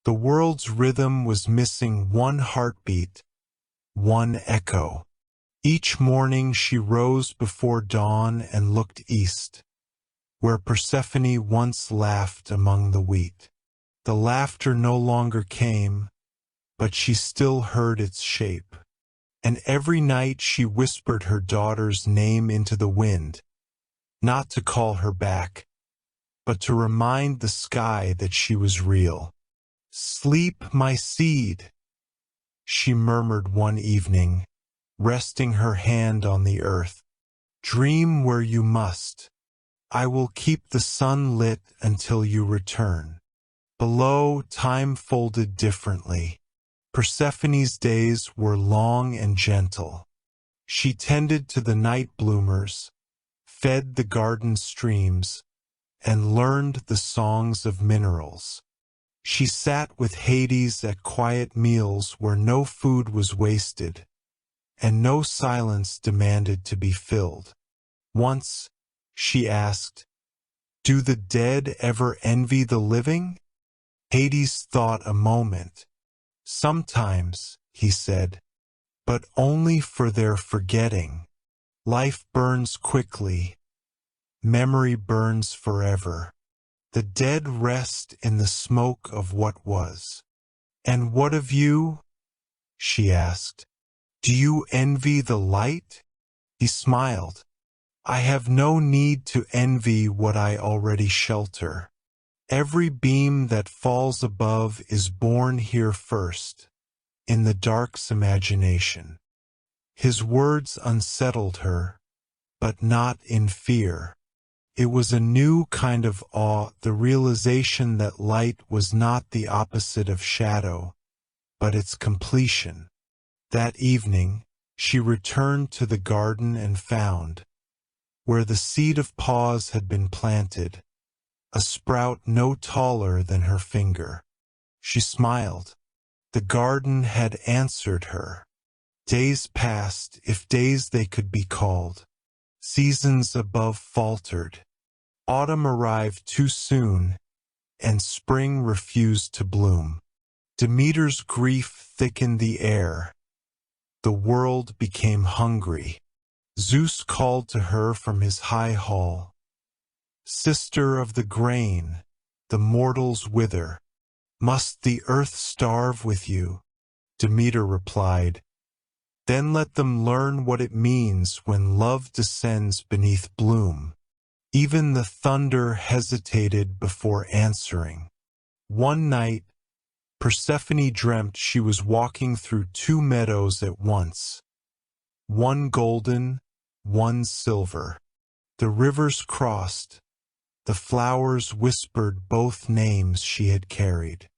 The world's rhythm was missing one heartbeat, one echo. Each morning she rose before dawn and looked east, where Persephone once laughed among the wheat. The laughter no longer came, but she still heard its shape. And every night she whispered her daughter's name into the wind, not to call her back, but to remind the sky that she was real. "Sleep, my seed," she murmured one evening, resting her hand on the earth. "Dream where you must. I will keep the sun lit until you return." Below, time folded differently. Persephone's days were long and gentle. She tended to the night bloomers, fed the garden streams, and learned the songs of minerals. She sat with Hades at quiet meals where no food was wasted, and no silence demanded to be filled. Once, she asked, "Do the dead ever envy the living?" Hades thought a moment. "Sometimes," he said, "but only for their forgetting. Life burns quickly. Memory burns forever. The dead rest in the smoke of what was." "And what of you?" she asked. "Do you envy the light?" He smiled. "I have no need to envy what I already shelter. Every beam that falls above is born here first, in the dark's imagination." His words unsettled her, but not in fear. It was a new kind of awe, the realization that light was not the opposite of shadow, but its completion. That evening, she returned to the garden and found, where the seed of pause had been planted, a sprout no taller than her finger. She smiled. The garden had answered her. Days passed, if days they could be called. Seasons above faltered. Autumn arrived too soon, and spring refused to bloom. Demeter's grief thickened the air. The world became hungry. Zeus called to her from his high hall. "Sister of the grain, the mortals wither. Must the earth starve with you?" Demeter replied, "Then let them learn what it means when love descends beneath bloom." Even the thunder hesitated before answering. One night, Persephone dreamt she was walking through two meadows at once, one golden, one silver. The rivers crossed. The flowers whispered both names she had carried.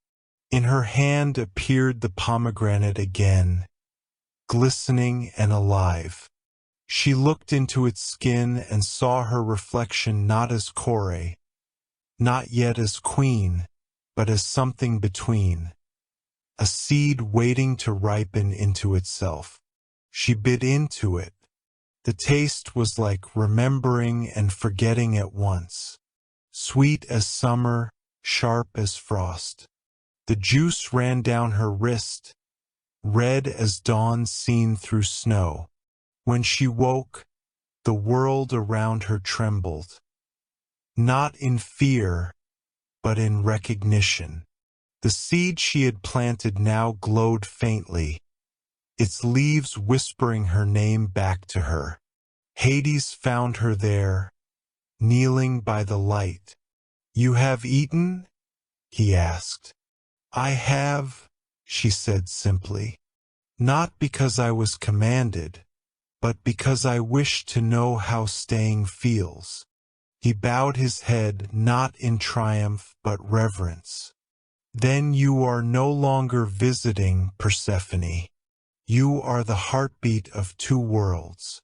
In her hand appeared the pomegranate again, glistening and alive. She looked into its skin and saw her reflection not as Kore, not yet as queen, but as something between, a seed waiting to ripen into itself. She bit into it. The taste was like remembering and forgetting at once. Sweet as summer, sharp as frost. The juice ran down her wrist, red as dawn seen through snow. When she woke, the world around her trembled. Not in fear, but in recognition. The seed she had planted now glowed faintly, its leaves whispering her name back to her. Hades found her there, kneeling by the light. "You have eaten?" he asked. "I have," she said simply. Not because I was commanded, but because I wished to know how staying feels. He bowed his head not in triumph but reverence. Then you are no longer visiting, Persephone. You are the heartbeat of two worlds.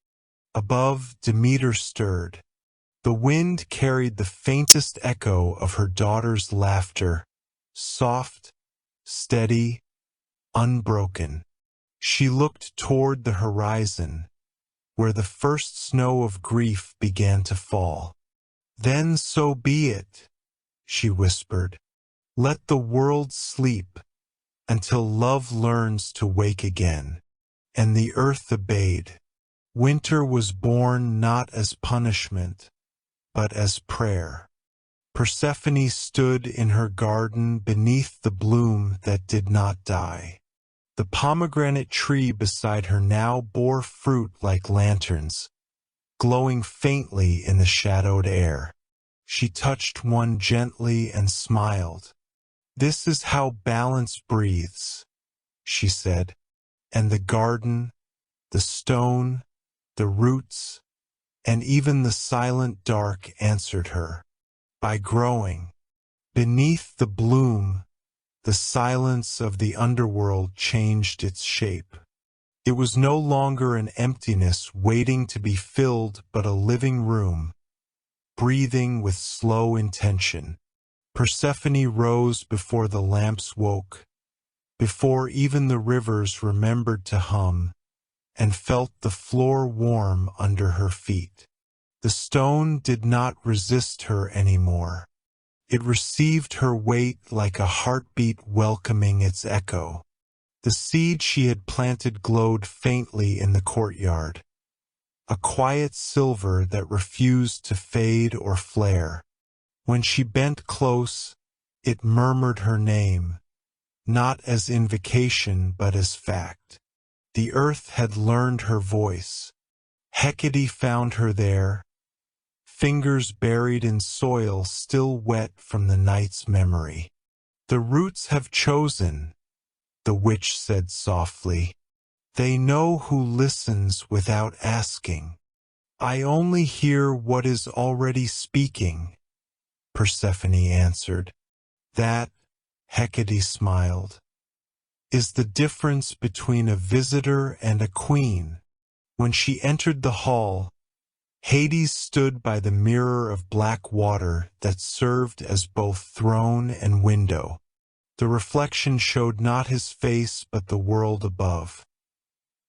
Above, Demeter stirred. The wind carried the faintest echo of her daughter's laughter, soft, steady, unbroken. She looked toward the horizon, where the first snow of grief began to fall. Then so be it, she whispered. Let the world sleep until love learns to wake again. And the earth obeyed. Winter was born not as punishment, but as prayer. Persephone stood in her garden beneath the bloom that did not die. The pomegranate tree beside her now bore fruit like lanterns, glowing faintly in the shadowed air. She touched one gently and smiled. This is how balance breathes, she said, and the garden, the stone, the roots, and even the silent dark answered her. By growing, beneath the bloom, the silence of the underworld changed its shape. It was no longer an emptiness waiting to be filled but a living room, breathing with slow intention. Persephone rose before the lamps woke, before even the rivers remembered to hum, and felt the floor warm under her feet. The stone did not resist her anymore. It received her weight like a heartbeat welcoming its echo. The seed she had planted glowed faintly in the courtyard, a quiet silver that refused to fade or flare. When she bent close, it murmured her name, not as invocation but as fact. The earth had learned her voice. Hecate found her there, fingers buried in soil still wet from the night's memory. The roots have chosen, the witch said softly. They know who listens without asking. I only hear what is already speaking, Persephone answered. That, Hecate smiled, is the difference between a visitor and a queen. When she entered the hall, Hades stood by the mirror of black water that served as both throne and window. The reflection showed not his face but the world above.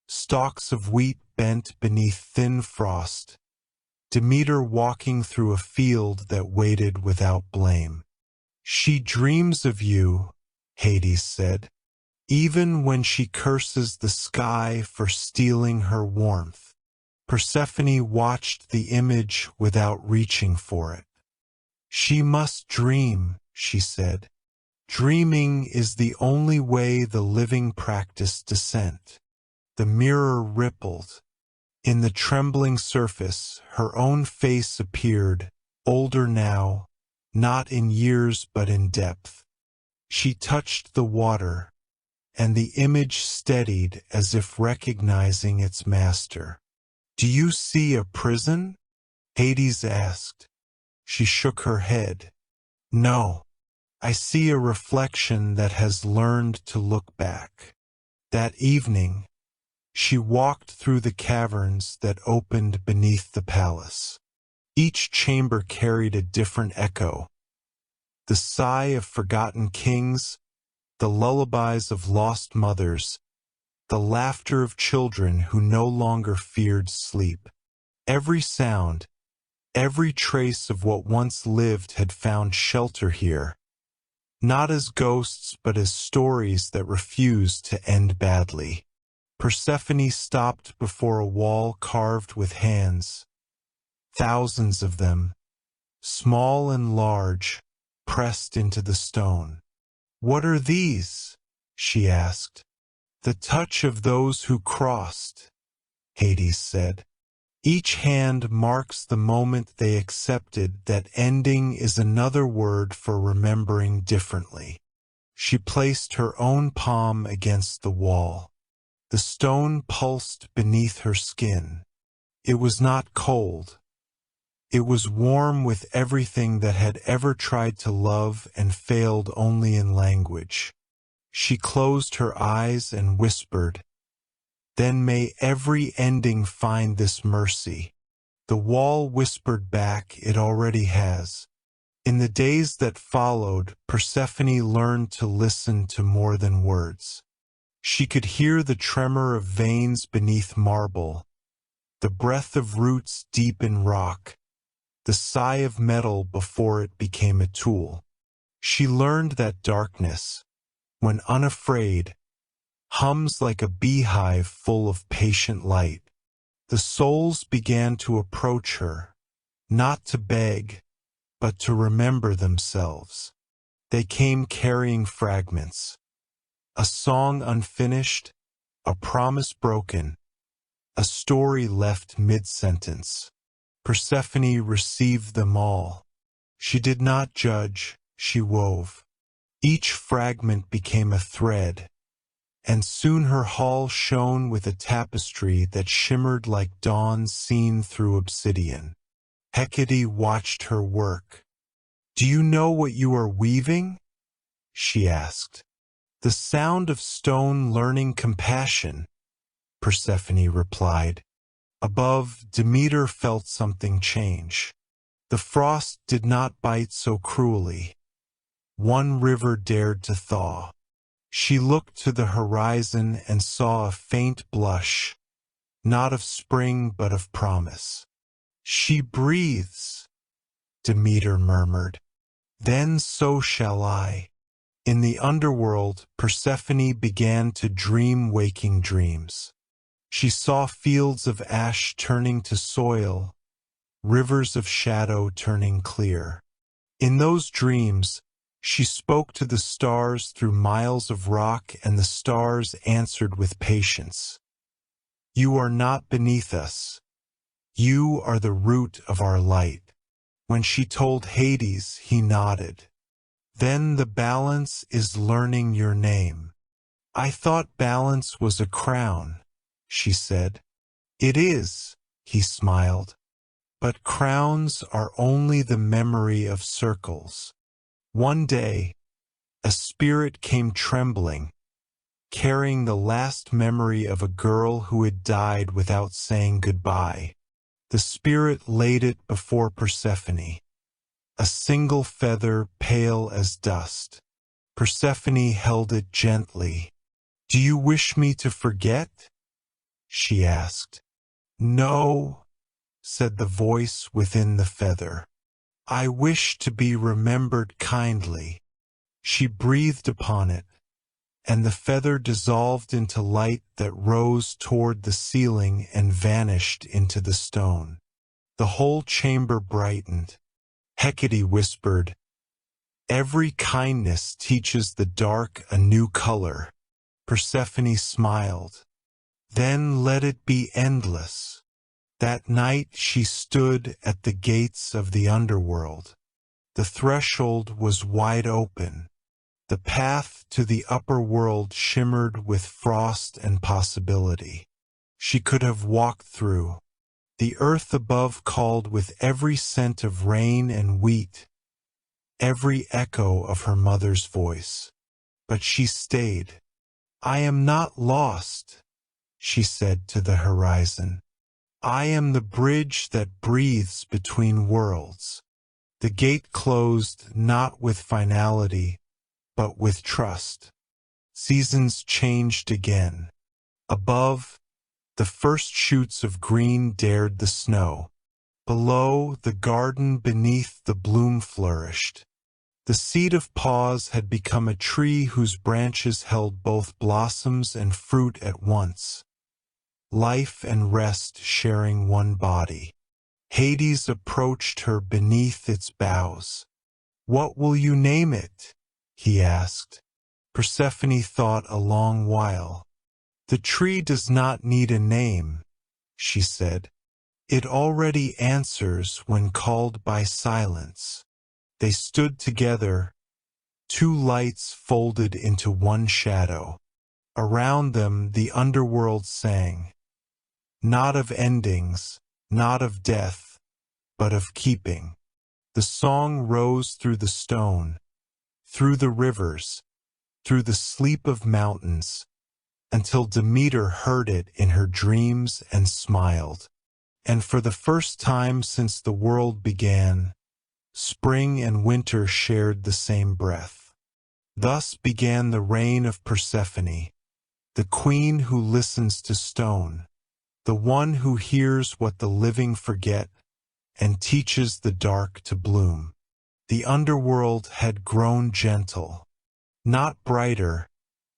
Stalks of wheat bent beneath thin frost, Demeter walking through a field that waited without blame. She dreams of you, Hades said, even when she curses the sky for stealing her warmth. Persephone watched the image without reaching for it. She must dream, she said. Dreaming is the only way the living practice descent. The mirror rippled. In the trembling surface, her own face appeared, older now, not in years but in depth. She touched the water, and the image steadied as if recognizing its master. Do you see a prison? Hades asked. She shook her head. No, I see a reflection that has learned to look back. That evening, she walked through the caverns that opened beneath the palace. Each chamber carried a different echo. The sigh of forgotten kings, the lullabies of lost mothers, the laughter of children who no longer feared sleep. Every sound, every trace of what once lived had found shelter here, not as ghosts but as stories that refused to end badly. Persephone stopped before a wall carved with hands, thousands of them, small and large, pressed into the stone. What are these? She asked. The touch of those who crossed, Hades said. Each hand marks the moment they accepted that ending is another word for remembering differently. She placed her own palm against the wall. The stone pulsed beneath her skin. It was not cold. It was warm with everything that had ever tried to love and failed only in language. She closed her eyes and whispered, "Then may every ending find this mercy." The wall whispered back, "It already has." In the days that followed, Persephone learned to listen to more than words. She could hear the tremor of veins beneath marble, the breath of roots deep in rock, the sigh of metal before it became a tool. She learned that darkness, when unafraid, hums like a beehive full of patient light. The souls began to approach her, not to beg, but to remember themselves. They came carrying fragments, a song unfinished, a promise broken, a story left mid-sentence. Persephone received them all. She did not judge, she wove. Each fragment became a thread, and soon her hall shone with a tapestry that shimmered like dawn seen through obsidian. Hecate watched her work. "Do you know what you are weaving?" she asked. "The sound of stone learning compassion," Persephone replied. Above, Demeter felt something change. The frost did not bite so cruelly. One river dared to thaw. She looked to the horizon and saw a faint blush, not of spring but of promise. "She breathes," Demeter murmured. "Then so shall I." In the underworld, Persephone began to dream waking dreams. She saw fields of ash turning to soil, rivers of shadow turning clear. In those dreams, she spoke to the stars through miles of rock, and the stars answered with patience. "You are not beneath us. You are the root of our light." When she told Hades, he nodded. "Then the balance is learning your name." "I thought balance was a crown," she said. "It is," he smiled. "But crowns are only the memory of circles." One day, a spirit came trembling, carrying the last memory of a girl who had died without saying goodbye. The spirit laid it before Persephone, a single feather pale as dust. Persephone held it gently. "Do you wish me to forget?" she asked. "No," said the voice within the feather. "I wish to be remembered kindly." She breathed upon it, and the feather dissolved into light that rose toward the ceiling and vanished into the stone. The whole chamber brightened. Hecate whispered, "Every kindness teaches the dark a new color." Persephone smiled. "Then let it be endless." That night she stood at the gates of the underworld. The threshold was wide open. The path to the upper world shimmered with frost and possibility. She could have walked through. The earth above called with every scent of rain and wheat, every echo of her mother's voice. But she stayed. "I am not lost," she said to the horizon. "I am the bridge that breathes between worlds." The gate closed not with finality, but with trust. Seasons changed again. Above, the first shoots of green dared the snow. Below, the garden beneath the bloom flourished. The seed of pause had become a tree whose branches held both blossoms and fruit at once. Life and rest sharing one body. Hades approached her beneath its boughs. "What will you name it?" he asked. Persephone thought a long while. "The tree does not need a name," she said. "It already answers when called by silence." They stood together, Two lights folded into one shadow. Around them the underworld sang, not of endings, not of death, but of keeping. The song rose through the stone, through the rivers, through the sleep of mountains, until Demeter heard it in her dreams and smiled. And for the first time since the world began, spring and winter shared the same breath. Thus began the reign of Persephone, the queen who listens to stone, the one who hears what the living forget and teaches the dark to bloom. The underworld had grown gentle, not brighter,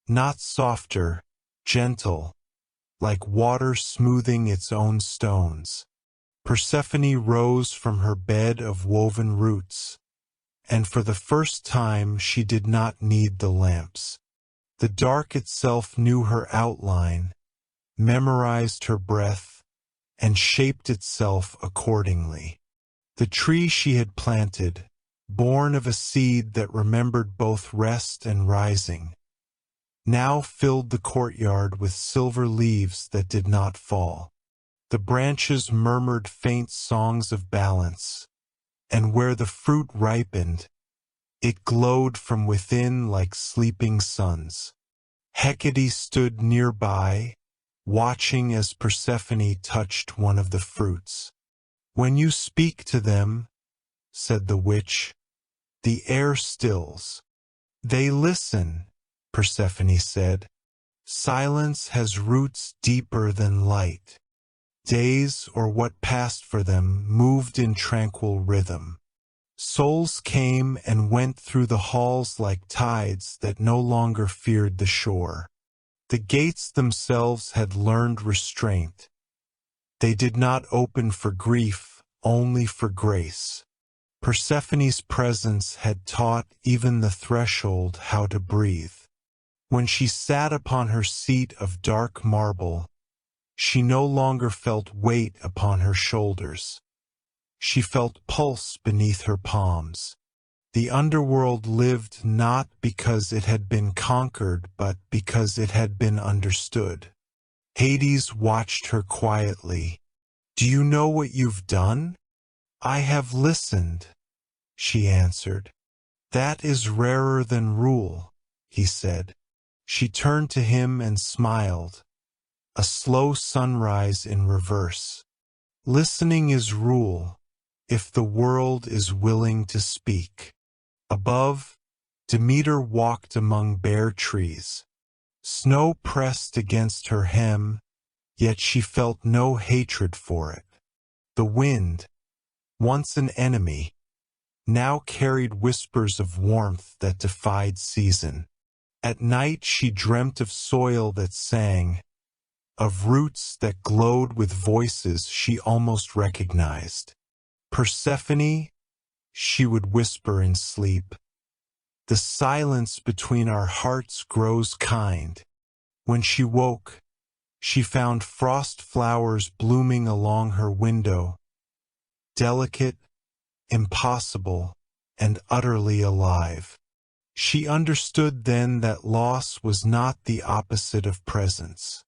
not softer, gentle, like water smoothing its own stones. Persephone rose from her bed of woven roots, and for the first time she did not need the lamps. The dark itself knew her outline, memorized her breath, and shaped itself accordingly. The tree she had planted, born of a seed that remembered both rest and rising, now filled the courtyard with silver leaves that did not fall. The branches murmured faint songs of balance, and where the fruit ripened, it glowed from within like sleeping suns. Hecate stood nearby, watching as Persephone touched one of the fruits. "When you speak to them," said the witch, "the air stills." "They listen," Persephone said. "Silence has roots deeper than light." Days, or what passed for them, moved in tranquil rhythm. Souls came and went through the halls like tides that no longer feared the shore. The gates themselves had learned restraint. They did not open for grief, only for grace. Persephone's presence had taught even the threshold how to breathe. When she sat upon her seat of dark marble, she no longer felt weight upon her shoulders. She felt pulse beneath her palms. The underworld lived not because it had been conquered, but because it had been understood. Hades watched her quietly. "Do you know what you've done?" "I have listened," she answered. "That is rarer than rule," he said. She turned to him and smiled, a slow sunrise in reverse. Listening is rule, if the world is willing to speak. Above, Demeter walked among bare trees. Snow pressed against her hem, yet she felt no hatred for it. The wind, once an enemy, now carried whispers of warmth that defied season. At night she dreamt of soil that sang, of roots that glowed with voices she almost recognized. "Persephone," she would whisper in sleep, "the silence between our hearts grows kind." When she woke, she found frost flowers blooming along her window, delicate, impossible, and utterly alive. She understood then that loss was not the opposite of presence.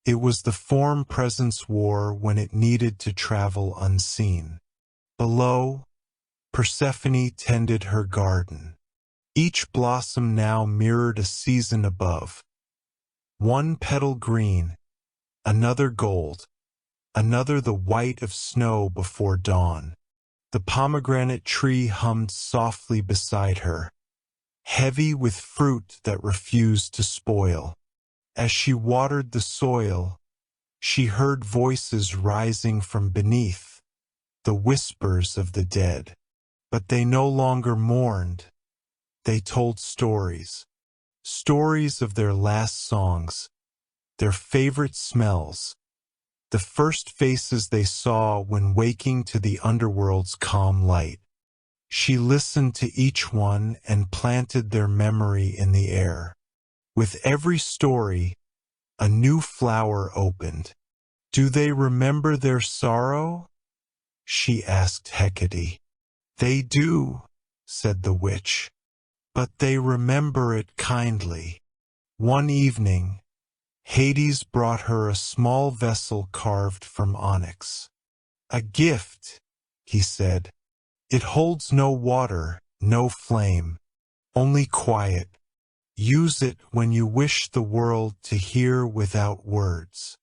It was the form presence wore when it needed to travel unseen. Below, Persephone tended her garden. Each blossom now mirrored a season above. One petal green, another gold, another the white of snow before dawn. The pomegranate tree hummed softly beside her, heavy with fruit that refused to spoil. As she watered the soil, she heard voices rising from beneath, the whispers of the dead. But they no longer mourned. They told stories. Stories of their last songs, their favorite smells, the first faces they saw when waking to the underworld's calm light. She listened to each one and planted their memory in the air. With every story, a new flower opened. "Do they remember their sorrow?" she asked Hecate. "They do," said the witch. but they remember it kindly. One evening, Hades brought her a small vessel carved from onyx. "A gift," he said. "It holds no water, no flame, only quiet. Use it when you wish the world to hear without words."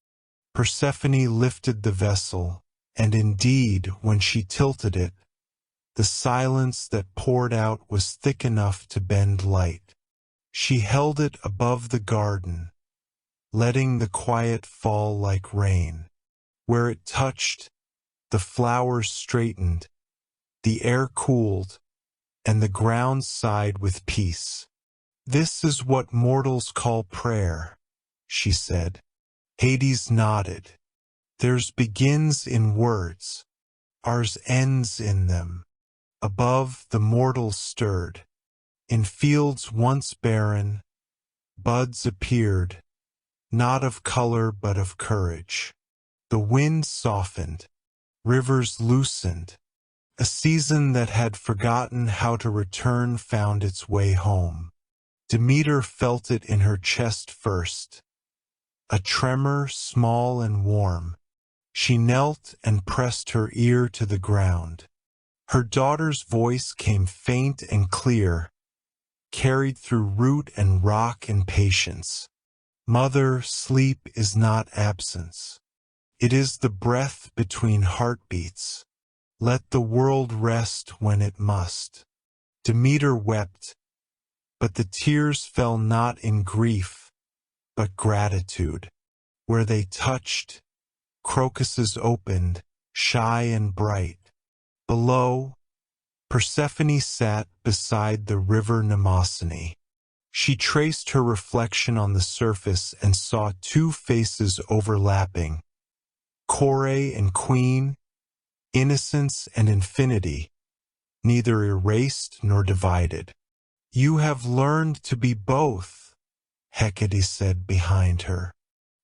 Persephone lifted the vessel, and indeed, when she tilted it, the silence that poured out was thick enough to bend light. She held it above the garden, letting the quiet fall like rain. Where it touched, the flowers straightened, the air cooled, and the ground sighed with peace. "This is what mortals call prayer," she said. Hades nodded. "Theirs begins in words, ours ends in them." Above, the mortals stirred. In fields once barren, buds appeared, not of color but of courage. The wind softened, rivers loosened. A season that had forgotten how to return found its way home. Demeter felt it in her chest first, a tremor small and warm. She knelt and pressed her ear to the ground. Her daughter's voice came faint and clear, carried through root and rock in patience. "Mother, sleep is not absence. It is the breath between heartbeats. Let the world rest when it must." Demeter wept, but the tears fell not in grief, but gratitude. Where they touched, crocuses opened, shy and bright. Below, Persephone sat beside the river Mnemosyne. She traced her reflection on the surface and saw two faces overlapping, Kore and Queen, innocence and infinity, neither erased nor divided. "You have learned to be both," Hecate said behind her.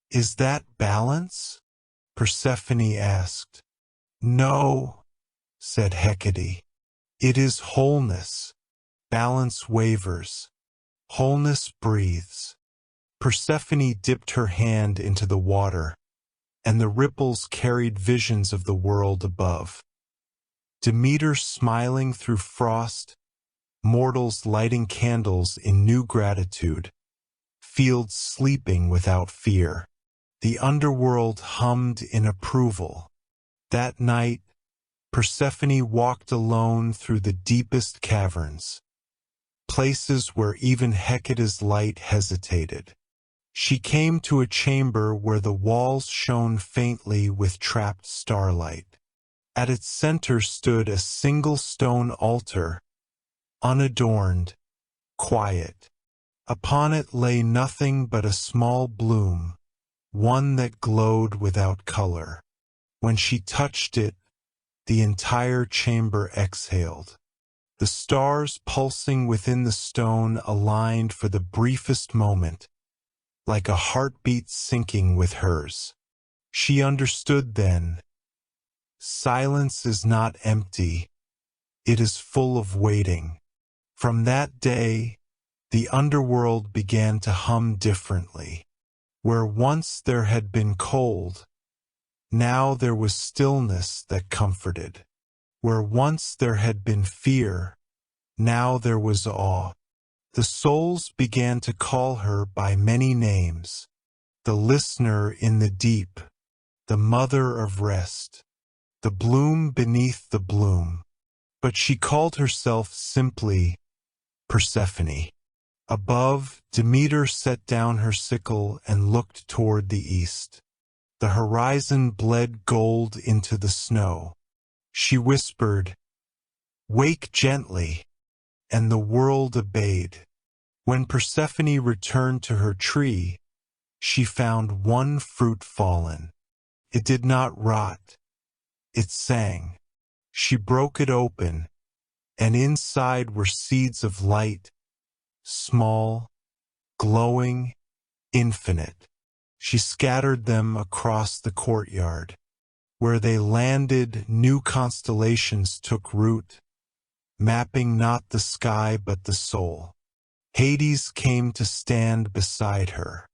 "Is that balance?" Persephone asked. "No," said Hecate. "It is wholeness. Balance wavers. Wholeness breathes." Persephone dipped her hand into the water, and the ripples carried visions of the world above. Demeter smiling through frost, mortals lighting candles in new gratitude, fields sleeping without fear. The underworld hummed in approval. That night, Persephone walked alone through the deepest caverns, places where even Hecate's light hesitated. She came to a chamber where the walls shone faintly with trapped starlight. At its center stood a single stone altar, unadorned, quiet. Upon it lay nothing but a small bloom, one that glowed without color. When she touched it, the entire chamber exhaled. The stars pulsing within the stone aligned for the briefest moment, like a heartbeat syncing with hers. She understood then. Silence is not empty, it is full of waiting. From that day, the underworld began to hum differently. Where once there had been cold, now there was stillness that comforted. Where once there had been fear, now there was awe. The souls began to call her by many names: the listener in the deep, the mother of rest, the bloom beneath the bloom. But she called herself simply Persephone. Above, Demeter set down her sickle and looked toward the east. The horizon bled gold into the snow. She whispered, "Wake gently," and the world obeyed. When Persephone returned to her tree, she found one fruit fallen. It did not rot. It sang. She broke it open, and inside were seeds of light, small, glowing, infinite. She scattered them across the courtyard. Where they landed, new constellations took root, mapping not the sky but the soul. Hades came to stand beside her.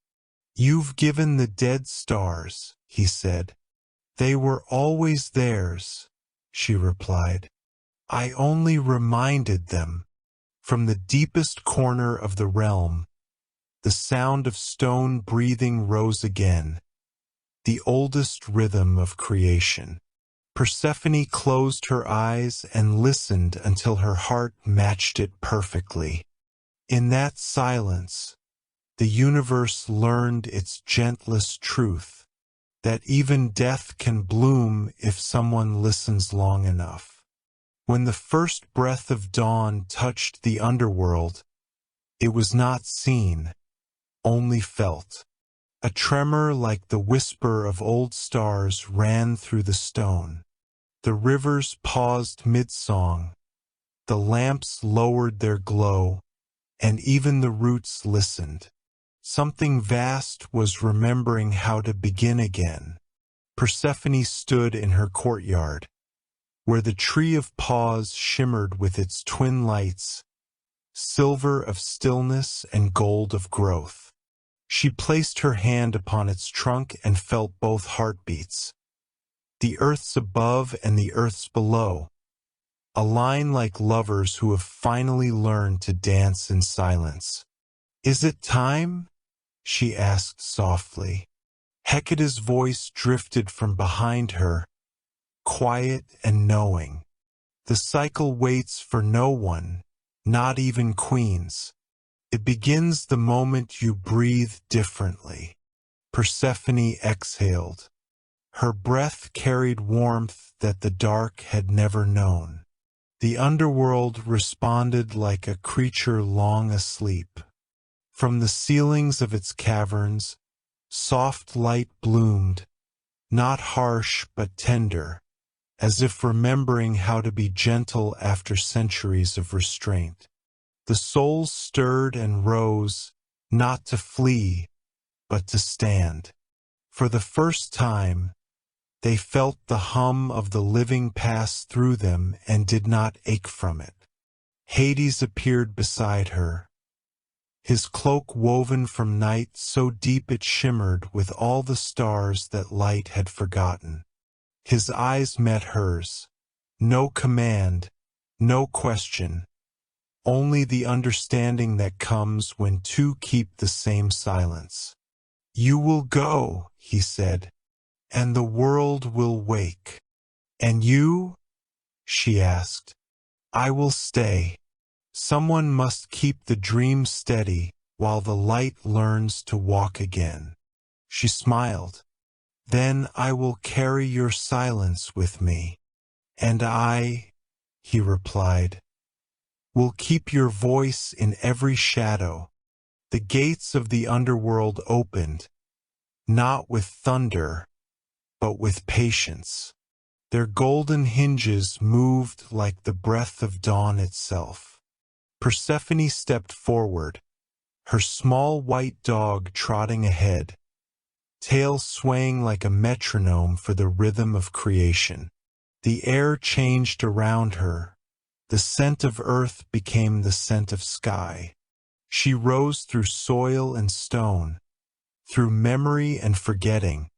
"You've given the dead stars," he said. "They were always theirs," she replied. "I only reminded them." From the deepest corner of the realm, the sound of stone breathing rose again, the oldest rhythm of creation. Persephone closed her eyes and listened until her heart matched it perfectly. In that silence, the universe learned its gentlest truth, that even death can bloom if someone listens long enough. When the first breath of dawn touched the underworld, it was not seen, only felt. A tremor like the whisper of old stars ran through the stone. The rivers paused mid-song, the lamps lowered their glow, and even the roots listened. Something vast was remembering how to begin again. Persephone stood in her courtyard, where the tree of pause shimmered with its twin lights, silver of stillness and gold of growth. She placed her hand upon its trunk and felt both heartbeats. The earth's above and the earth's below, align like lovers who have finally learned to dance in silence. "Is it time?" she asked softly. Hecate's voice drifted from behind her, quiet and knowing. "The cycle waits for no one, not even queens. It begins the moment you breathe differently." Persephone exhaled. Her breath carried warmth that the dark had never known. The underworld responded like a creature long asleep. From the ceilings of its caverns, soft light bloomed, not harsh but tender, as if remembering how to be gentle after centuries of restraint. The souls stirred and rose, not to flee, but to stand. For the first time, they felt the hum of the living pass through them and did not ache from it. Hades appeared beside her, his cloak woven from night so deep it shimmered with all the stars that light had forgotten. His eyes met hers. No command, no question, only the understanding that comes when two keep the same silence. "You will go," he said, "and the world will wake." "And you?" she asked. "I will stay. Someone must keep the dream steady while the light learns to walk again." She smiled. "Then I will carry your silence with me." "And I," he replied, "will keep your voice in every shadow." The gates of the underworld opened, not with thunder, but with patience. Their golden hinges moved like the breath of dawn itself. Persephone stepped forward, her small white dog trotting ahead, tail swaying like a metronome for the rhythm of creation. The air changed around her. The scent of earth became the scent of sky. She rose through soil and stone, through memory and forgetting,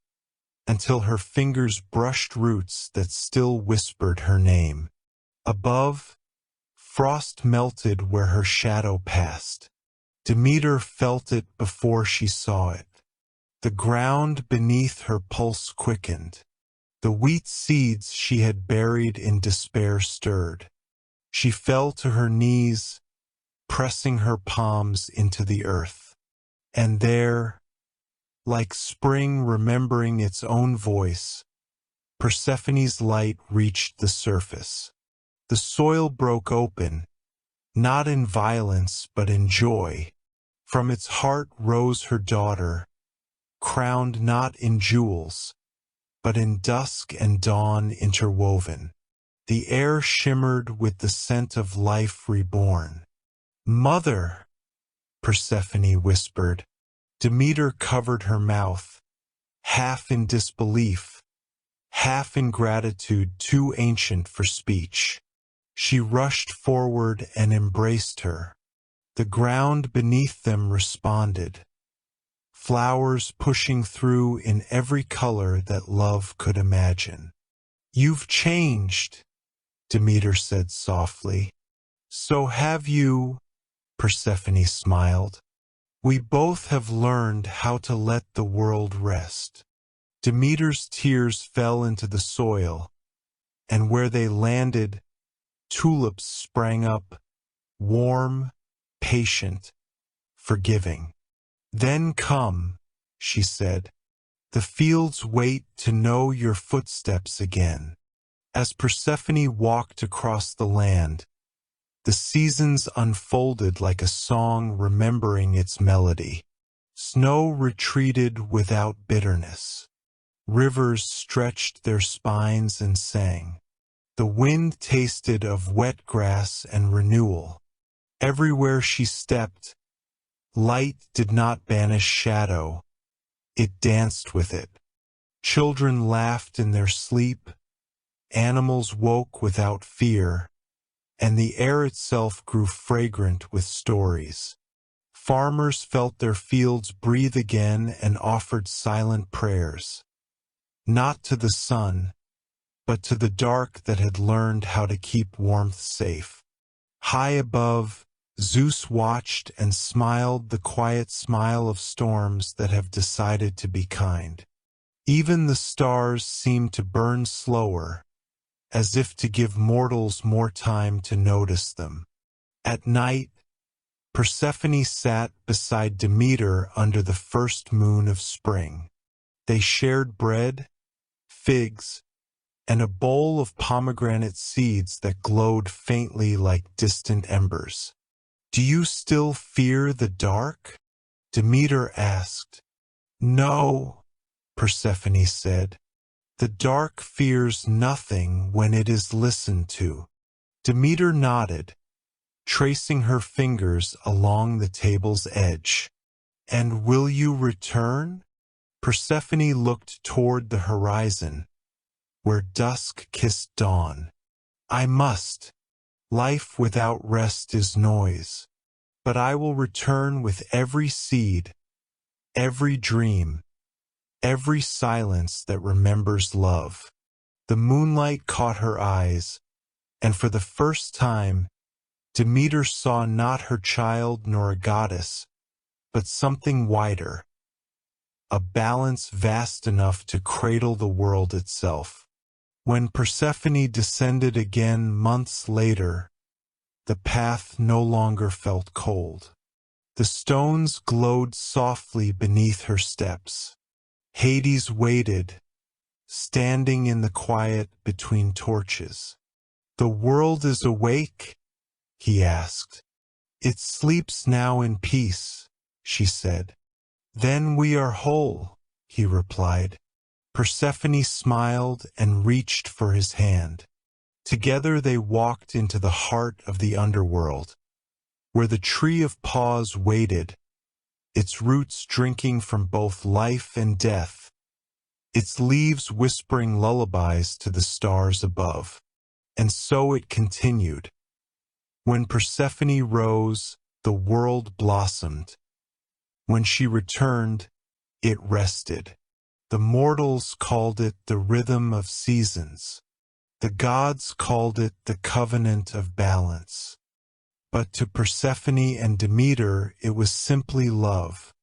until her fingers brushed roots that still whispered her name. Above, frost melted where her shadow passed. Demeter felt it before she saw it. The ground beneath her pulse quickened. The wheat seeds she had buried in despair stirred. She fell to her knees, pressing her palms into the earth. And there, like spring remembering its own voice, Persephone's light reached the surface. The soil broke open, not in violence but in joy. From its heart rose her daughter, crowned not in jewels, but in dusk and dawn interwoven. The air shimmered with the scent of life reborn. "Mother," Persephone whispered. Demeter covered her mouth, half in disbelief, half in gratitude too ancient for speech. She rushed forward and embraced her. The ground beneath them responded, flowers pushing through in every color that love could imagine. "You've changed," Demeter said softly. "So have you," Persephone smiled. "We both have learned how to let the world rest." Demeter's tears fell into the soil, and where they landed, tulips sprang up, warm, patient, forgiving. "Then come," she said. "The fields wait to know your footsteps again." As Persephone walked across the land, the seasons unfolded like a song remembering its melody. Snow retreated without bitterness. Rivers stretched their spines and sang. The wind tasted of wet grass and renewal. Everywhere she stepped, light did not banish shadow, it danced with it. Children laughed in their sleep, animals woke without fear, and the air itself grew fragrant with stories. Farmers felt their fields breathe again and offered silent prayers, not to the sun, but to the dark that had learned how to keep warmth safe. High above, Zeus watched and smiled the quiet smile of storms that have decided to be kind. Even the stars seemed to burn slower, as if to give mortals more time to notice them. At night, Persephone sat beside Demeter under the first moon of spring. They shared bread, figs, and a bowl of pomegranate seeds that glowed faintly like distant embers. "Do you still fear the dark?" Demeter asked. "No," Persephone said. "The dark fears nothing when it is listened to." Demeter nodded, tracing her fingers along the table's edge. "And will you return?" Persephone looked toward the horizon, where dusk kissed dawn. "I must. Life without rest is noise. But I will return with every seed, every dream, every silence that remembers love." The moonlight caught her eyes, and for the first time, Demeter saw not her child nor a goddess, but something wider, a balance vast enough to cradle the world itself. When Persephone descended again months later, the path no longer felt cold. The stones glowed softly beneath her steps. Hades waited, standing in the quiet between torches. "The world is awake?" he asked. "It sleeps now in peace," she said. "Then we are whole," he replied. Persephone smiled and reached for his hand. Together they walked into the heart of the underworld, where the tree of paws waited, its roots drinking from both life and death, its leaves whispering lullabies to the stars above. And so it continued. When Persephone rose, the world blossomed. When she returned, it rested. The mortals called it the rhythm of seasons. The gods called it the covenant of balance. But to Persephone and Demeter it was simply love,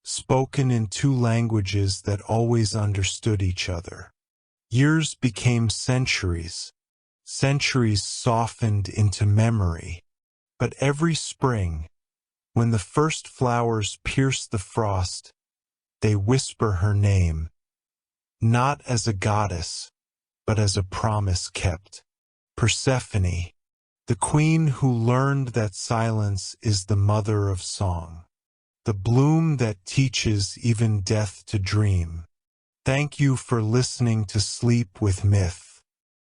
spoken in two languages that always understood each other. Years became centuries. Centuries softened into memory. But every spring, when the first flowers pierce the frost, they whisper her name, not as a goddess, but as a promise kept. Persephone, the queen who learned that silence is the mother of song, the bloom that teaches even death to dream. Thank you for listening to Sleep with Myth.